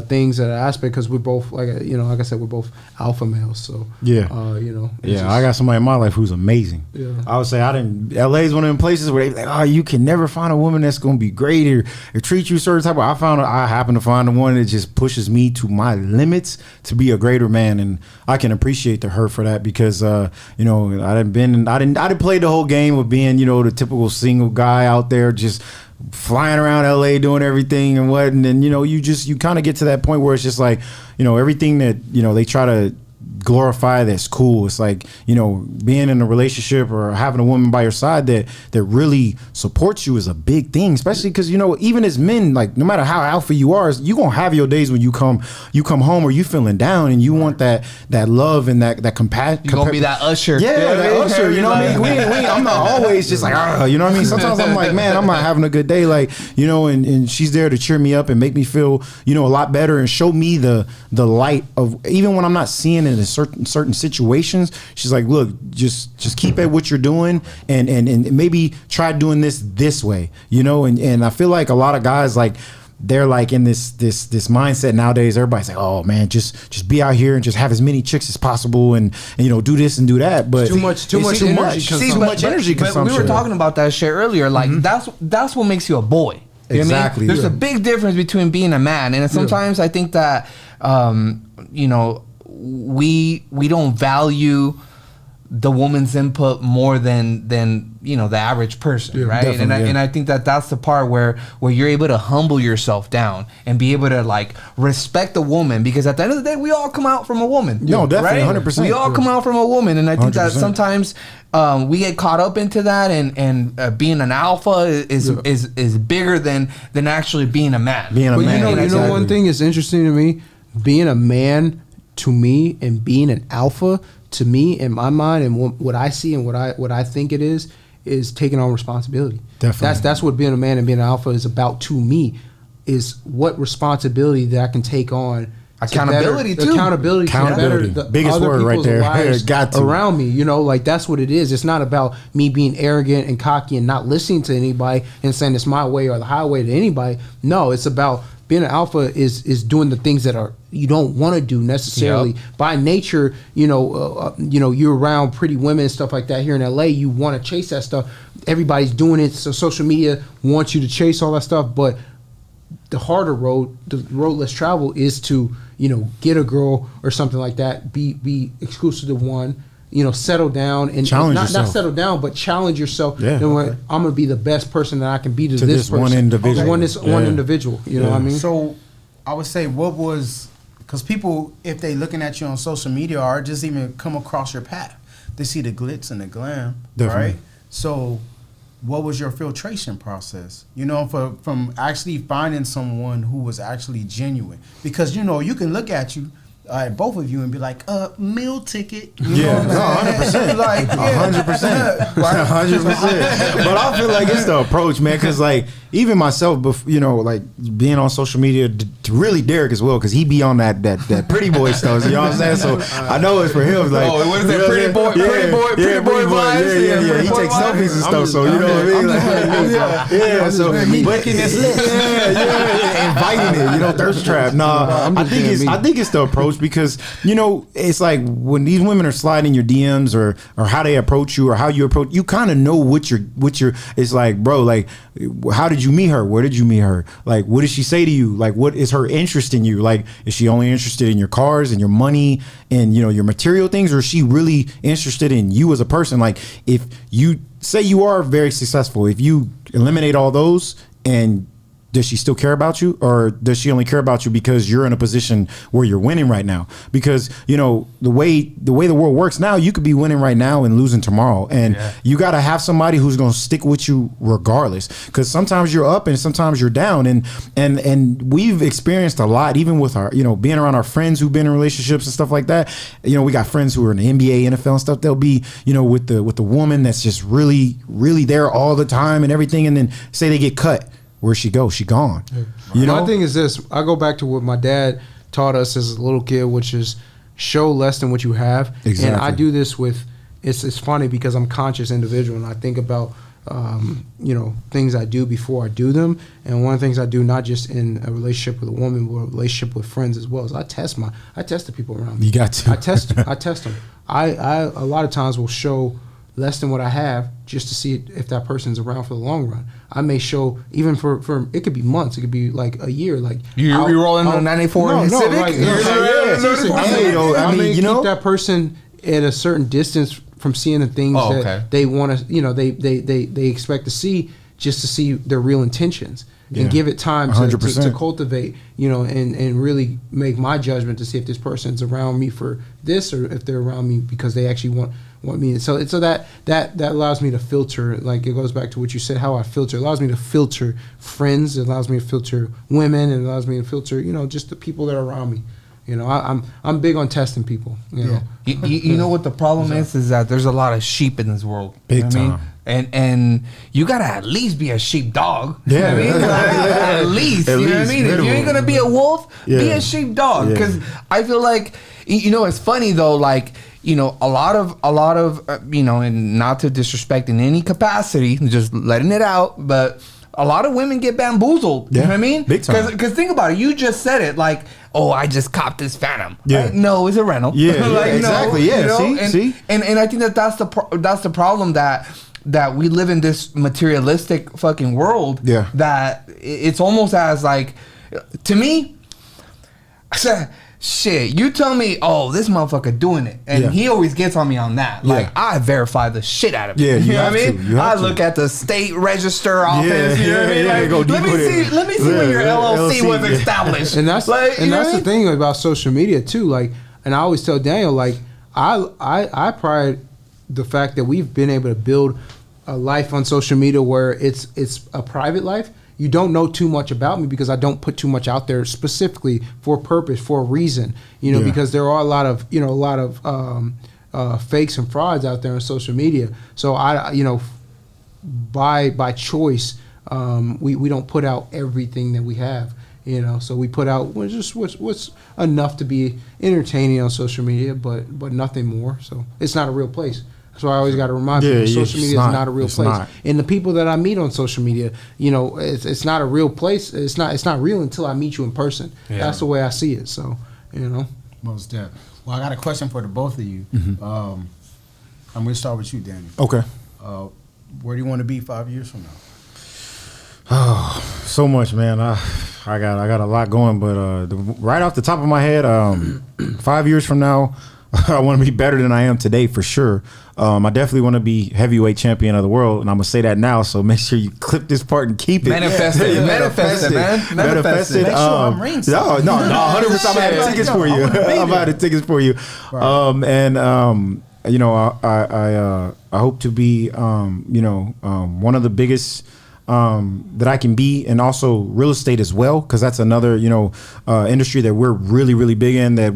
things at an aspect, because we're both like I said, we're both alpha males. So I got somebody in my life who's amazing. I would say LA is one of them places where they like, oh, you can never find a woman that's gonna be great or treat you certain type of. I happen to find the one that just pushes me to my limits to be a greater man, and I can appreciate her for that, because I didn't play the whole game of being the typical single guy out there just flying around LA doing everything and what, and then you kind of get to that point where it's just like everything that they try to glorify that's cool. It's like being in a relationship or having a woman by your side that really supports you is a big thing, especially because even as men, like no matter how alpha you are, you gonna have your days when you come home or you feeling down and you want that love and that compassion. You gonna be that usher. That usher. You know what I mean? I'm not always just like you know what I mean. Sometimes I'm like, man, I'm not having a good day, and she's there to cheer me up and make me feel a lot better and show me the light of, even when I'm not seeing it in certain situations. She's like, look, just keep at what you're doing and maybe try doing this way, and I feel like a lot of guys, like, they're like in this mindset nowadays. Everybody's like, oh man, just be out here and just have as many chicks as possible and do this and do that. But too much energy consumption. But we were talking about that shit earlier. Like that's what makes you a boy. Exactly. There's a big difference between being a man, and sometimes I think that we don't value the woman's input more than the average person, right? And I think that's the part where you're able to humble yourself down and be able to like respect a woman, because at the end of the day, we all come out from a woman. No, definitely, right? 100%. We all come out from a woman, and I think 100%. That sometimes we get caught up into that, and being an alpha is bigger than actually being a man. Being a man. One thing is interesting to me, being a man to me and being an alpha to me in my mind, and what I see and what I think it is taking on responsibility. Definitely. That's what being a man and being an alpha is about to me, is what responsibility that I can take on. Accountability too. Accountability. The biggest word right there. Got to. Around me, that's what it is. It's not about me being arrogant and cocky and not listening to anybody and saying it's my way or the highway to anybody. No, it's about being an alpha is doing the things that are you don't want to do necessarily. Yep. By nature, you're around pretty women and stuff like that here in LA. You want to chase that stuff. Everybody's doing it, so social media wants you to chase all that stuff. But the harder road, the road less traveled, is to get a girl or something like that. Be exclusive to one. Settle down and challenge not yourself. Not settle down, but challenge yourself. Yeah. I'm going to be the best person that I can be to this person. One individual. One individual. You know what I mean? So I would say, because people, if they looking at you on social media or just even come across your path, they see the glitz and the glam, Definitely. right? So, what was your filtration process? You know, from actually finding someone who was actually genuine, because you know you can look at you. Both of you and be like, meal ticket. You know what I'm saying? 100%. Like, 100%. 100%. But I feel like it's the approach, man, because like even myself, you know, like being on social media, really Derek as well, because he be on that pretty boy stuff. You know what I'm saying? So I know it's for him. Like, what is that? Pretty boy vibes. Yeah. He takes selfies and stuff. So you know what I mean? Like, yeah. So making this list. Yeah. Inviting it. You know, thirst trap. Nah, I think it's the approach, because you know it's like when these women are sliding your DMs or how they approach you or how you approach, you kind of know what you're. It's like, bro, like, how did you meet her? Where did you meet her? Like, what did she say to you? Like, what is her interest in you? Like, is she only interested in your cars and your money and, you know, your material things, or is she really interested in you as a person? Like, if you say you are very successful, if you eliminate all those, and does she still care about you, or does she only care about you because you're in a position where you're winning right now? Because, you know, the way the world works now, you could be winning right now and losing tomorrow. And you got to have somebody who's going to stick with you regardless, because sometimes you're up and sometimes you're down. And we've experienced a lot, even with our, you know, being around our friends who've been in relationships and stuff like that. You know, we got friends who are in the NBA, NFL and stuff. They'll be, you know, with the woman that's just really, really there all the time and everything. And then say they get cut. Where'd she go? She gone. You know? My thing is this. I go back to what my dad taught us as a little kid, which is show less than what you have. Exactly. And I do this with, it's funny because I'm a conscious individual and I think about, you know, things I do before I do them. And one of the things I do, not just in a relationship with a woman, but a relationship with friends as well, is I test the people around me. You got to. I test them. I a lot of times will show less than what I have just to see if that person's around for the long run. I may show even for it could be months, it could be like a year. Like you rolling on a 94 Civic? Like, I mean, you know, keep that person at a certain distance from seeing the things that they want to, you know, they expect to see, just to see their real intentions. And give it time to cultivate, you know, and really make my judgment to see if this person's around me for this or if they're around me because they actually want me. So that allows me to filter. Like, it goes back to what you said, how I filter. It allows me to filter friends. It allows me to filter women. It allows me to filter, you know, just the people that are around me. You know, I'm big on testing people. You know, you know what the problem is that there's a lot of sheep in this world. Big you know time. What I mean? And you gotta at least be a sheepdog. Yeah. You know what I mean? At least. You know what I mean? If you ain't gonna be a wolf, be a sheepdog. Because I feel like, you know, it's funny though, like, you know, a lot of you know, and not to disrespect in any capacity, just letting it out, but a lot of women get bamboozled. You know what I mean? Big time. Because think about it. You just said it like, oh, I just copped this Phantom. Yeah. Right? No, it's a rental. Yeah, like, exactly. Yeah, you know? see? And I think that's the problem that we live in this materialistic fucking world. Yeah. That it's almost as like, to me, shit, you tell me, oh, this motherfucker doing it. And he always gets on me on that. Like, I verify the shit out of it. Yeah, you know have what I mean? to. You have I to. look at the state register office. You know what I mean? Like, go deep let me with see, it. let me see when your LLC was established. And that's like, you know that's what I the mean? thing about social media too. Like, and I always tell Daniel, like, I pride the fact that we've been able to build a life on social media where it's a private life. You don't know too much about me because I don't put too much out there specifically for a purpose, for a reason. You know, because there are a lot of fakes and frauds out there on social media. So I, you know, by choice, we don't put out everything that we have. You know, so we put out just what's enough to be entertaining on social media, but nothing more. So it's not a real place. So I always got to remind people, social media is not a real place. Not. And the people that I meet on social media, you know, it's not a real place. It's not real until I meet you in person. Yeah. That's the way I see it. So, you know. Most definitely. Well, I got a question for the both of you. I'm going to start with you, Danny. Okay. Where do you want to be 5 years from now? Oh, so much, man. I got a lot going, but right off the top of my head, 5 years from now, I want to be better than I am today for sure. I definitely want to be heavyweight champion of the world, and I'm gonna say that now. So make sure you clip this part and keep it. Manifest it, manifest it, man. Manifest it. Make sure I'm ringside. No, 100%. I'm gonna have tickets for you. I'm gonna have the tickets for you. you know, I hope to be, you know, one of the biggest that I can be, and also real estate as well, because that's another, you know, industry that we're really, really big in, that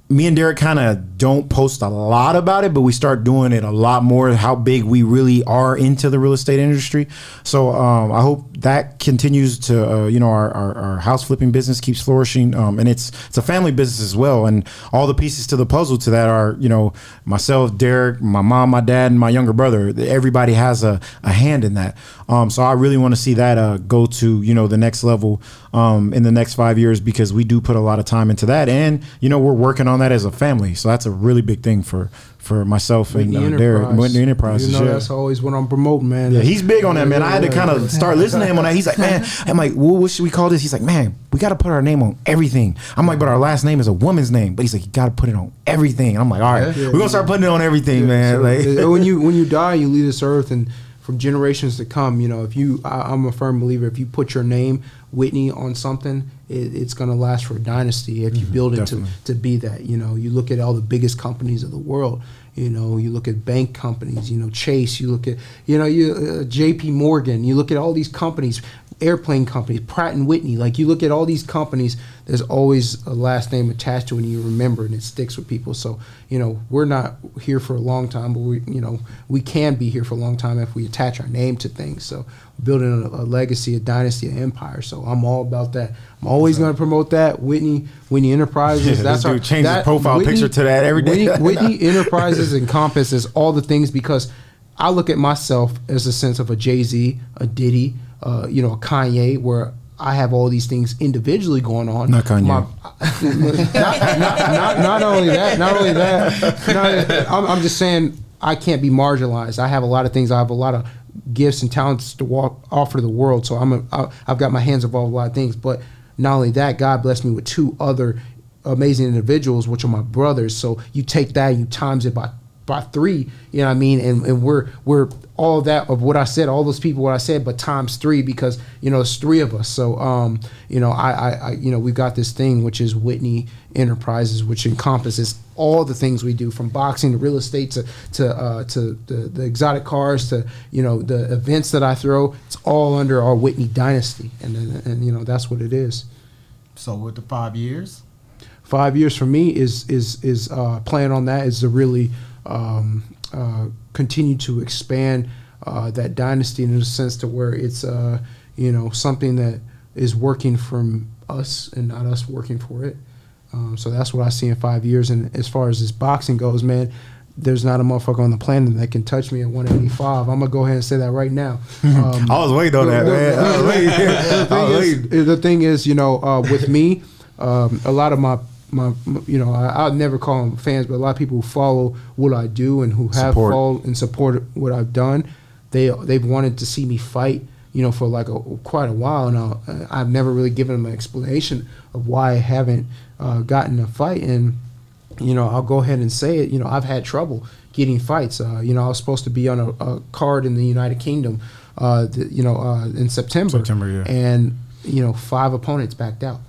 me and Derek kind of don't post a lot about it, but we start doing it a lot more, how big we really are into the real estate industry. So I hope that continues to, you know, our house flipping business keeps flourishing. And it's a family business as well. And all the pieces to the puzzle to that are, you know, myself, Derek, my mom, my dad, and my younger brother. Everybody has a hand in that. So I really want to see that go to, you know, the next level in the next 5 years, because we do put a lot of time into that. And, you know, we're working on that as a family. So that's a really big thing for myself and Derek. Whitney Enterprises. You know, that's always what I'm promoting, man. Yeah, he's big on that, man. I had to kind of start listening to him on that. He's like, man, I'm like, well, what should we call this? He's like, man, we got to put our name on everything. I'm like, but our last name is a woman's name. But he's like, you got to put it on everything. And I'm like, all right, we're gonna start putting it on everything, man. So, like, when you die, you leave this earth, and from generations to come, you know, I'm a firm believer, if you put your name, Whitney, on something, it's going to last for a dynasty if you build it to be that. You know, you look at all the biggest companies of the world. You know, you look at bank companies, you know, Chase, you look at, you know, JP Morgan, you look at all these companies, airplane companies, Pratt and Whitney, like you look at all these companies, there's always a last name attached to it, and you remember it, and it sticks with people. So, you know, we're not here for a long time, but we can be here for a long time if we attach our name to things. So building a legacy, a dynasty, an empire. So I'm all about that. I'm always going to promote that. Whitney Enterprises. That's our change the profile picture to that every day. Whitney Enterprises encompasses all the things, because I look at myself as a sense of a Jay-Z, a Diddy, you know, a Kanye, where I have all these things individually going on. Not Kanye. Not only that. I'm just saying I can't be marginalized. I have a lot of things. I have a lot of gifts and talents to offer to the world. So I've got my hands involved in a lot of things. But not only that, God blessed me with two other amazing individuals, which are my brothers. So you take that and you times it by three, you know what I mean? And we're all that of what I said, all those people, what I said, but times three, because, you know, it's three of us. So, you know, I you know, we've got this thing, which is Whitney Enterprises, which encompasses all the things we do, from boxing to real estate to the exotic cars to, you know, the events that I throw. It's all under our Whitney dynasty. And you know, that's what it is. So with the 5 years? 5 years for me is plan on that is to really continue to expand that dynasty in a sense to where it's you know, something that is working from us and not us working for it. So that's what I see in 5 years. And as far as this boxing goes, man, there's not a motherfucker on the planet that can touch me at 185. I'm gonna go ahead and say that right now. I was waiting on that, man. The thing is, you know, with me, a lot of my you know, I'll never call them fans, but a lot of people who follow what I do and who have followed and supported what I've done, they've wanted to see me fight, you know, for like quite a while now. I've never really given them an explanation of why I haven't gotten a fight. And, you know, I'll go ahead and say it. You know, I've had trouble getting fights. You know, I was supposed to be on a card in the United Kingdom, you know, in September. Yeah. And, you know, 5 opponents backed out.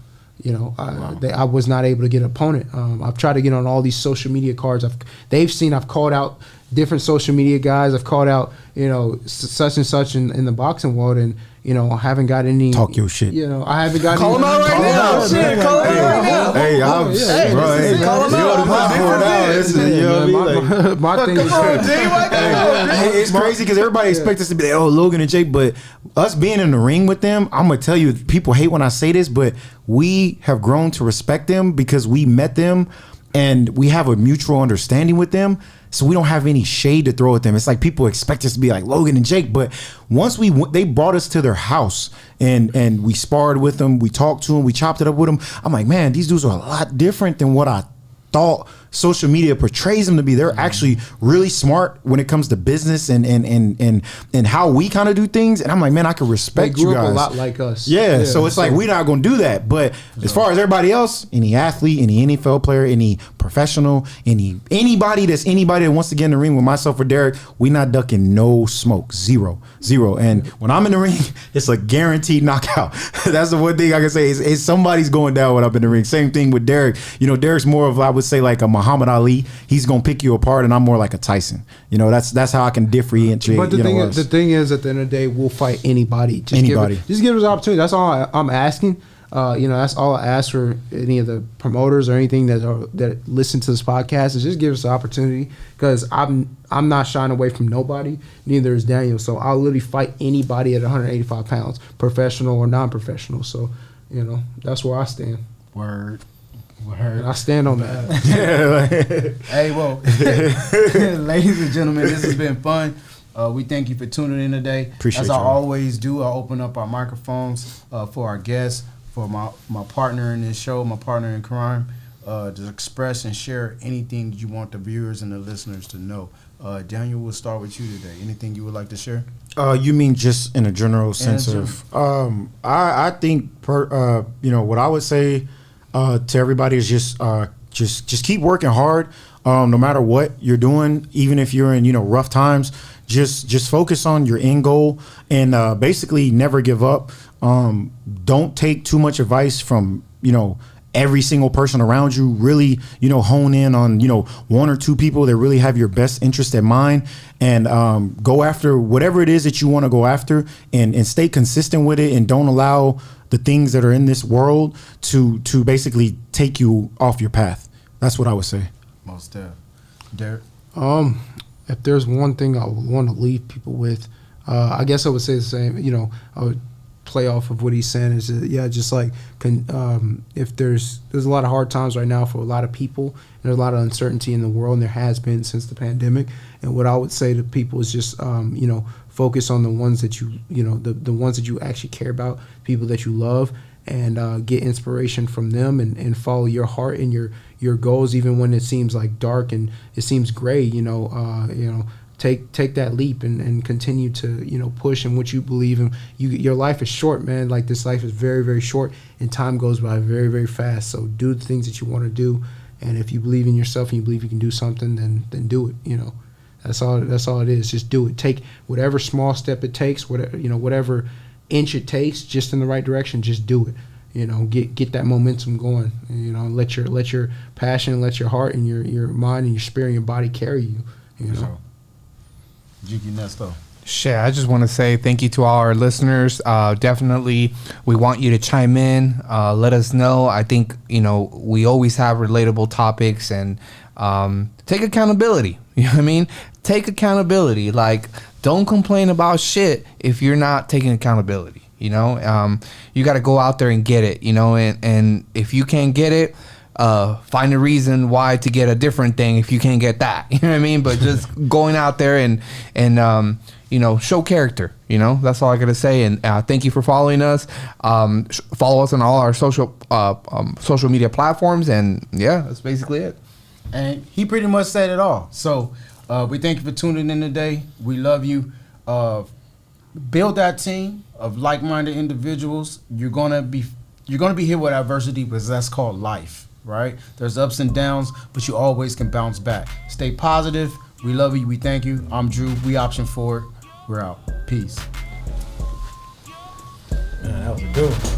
You know, I was not able to get an opponent. I've tried to get on all these social media cards. They've seen I've called out different social media guys. I've called out, you know, such and such in the boxing world, and, you know, I haven't got any. Talk your shit. You know, I haven't got. Call him out right now. Shit, call him out right now. Hey, call him out. My thing is, it's crazy because everybody expects us to be like, oh, Logan and Jake, but us being in the ring with them, I'm gonna tell you, people hate when I say this, but we have grown to respect them because we met them and we have a mutual understanding with them. So we don't have any shade to throw at them. It's like people expect us to be like Logan and Jake, but once they brought us to their house and we sparred with them, we talked to them, we chopped it up with them. I'm like, man, these dudes are a lot different than what I thought social media portrays them to be. They're actually really smart when it comes to business and how we kind of do things. And I'm like, man, I can respect you guys. They grew up a lot like us. Yeah, so it's like we're not going to do that. But as far as everybody else, any athlete, any NFL player, any professional, anybody that wants to get in the ring with myself or Derek, we not ducking no smoke. Zero. And when I'm in the ring, it's a guaranteed knockout. That's the one thing I can say is somebody's going down when I'm in the ring. Same thing with Derek. You know, Derek's more of, I would say, like a Muhammad Muhammad Ali. He's gonna pick you apart, and I'm more like a Tyson. You know, that's how I can differentiate. But the thing is, at the end of the day, we'll fight anybody. Just just give us an opportunity. That's all I'm asking. That's all I ask for any of the promoters or anything that listen to this podcast is just give us an opportunity, because I'm not shying away from nobody. Neither is Daniel. So I'll literally fight anybody at 185 pounds, professional or non-professional. So, that's where I stand. Word. And I stand on that. Hey, well, ladies and gentlemen, this has been fun. We thank you for tuning in today. Appreciate As I y'all. always do, I open up our microphones for our guests, for my partner in this show, my partner in crime, to express and share anything you want the viewers and the listeners to know. Daniel, we'll start with you today. Anything you would like to share? You mean just in a general sense of? I think what I would say to everybody is just keep working hard, no matter what you're doing, even if you're in rough times. Just focus on your end goal and basically never give up. Don't take too much advice from every single person around you. Really hone in on one or two people that really have your best interest in mind, and go after whatever it is that you want to go after, and stay consistent with it, and don't allow the things that are in this world to basically take you off your path. That's what I would say. Most Derek. If there's one thing I would want to leave people with, I guess I would say the same. I would play off of what he's saying is just like if there's a lot of hard times right now for a lot of people, and there's a lot of uncertainty in the world, and there has been since the pandemic. And what I would say to people is just focus on the ones that the ones that you actually care about, people that you love, and get inspiration from them, and follow your heart and your goals, even when it seems like dark and it seems gray. Take that leap and continue to push in what you believe in. Your life is short, man. Like, this life is very, very short, and time goes by very, very fast. So do the things that you want to do, and if you believe in yourself and you believe you can do something, then do it. That's all it is. Just do it. Take whatever small step it takes, whatever inch it takes, just in the right direction. Just do it. Get that momentum going. Let your passion, let your heart and your mind and your spirit and your body carry you. Jiggy Nesto. Shit, I just want to say thank you to all our listeners. Definitely, we want you to chime in. Let us know. I think, we always have relatable topics, and take accountability. You know what I mean? Take accountability. Like, don't complain about shit if you're not taking accountability. You got to go out there and get it, and if you can't get it, find a reason why to get a different thing if you can't get that. You know what I mean? But just going out there and show character. That's all I gotta say. And thank you for following us. Follow us on all our social media platforms, and that's basically it. And he pretty much said it all. So we thank you for tuning in today. We love you. Build that team of like-minded individuals. You're gonna be hit with adversity, because that's called life. Right? There's ups and downs, but you always can bounce back. Stay positive. We love you. We thank you. I'm Drew. We Option Forward. We're out. Peace. Man, that was a good one.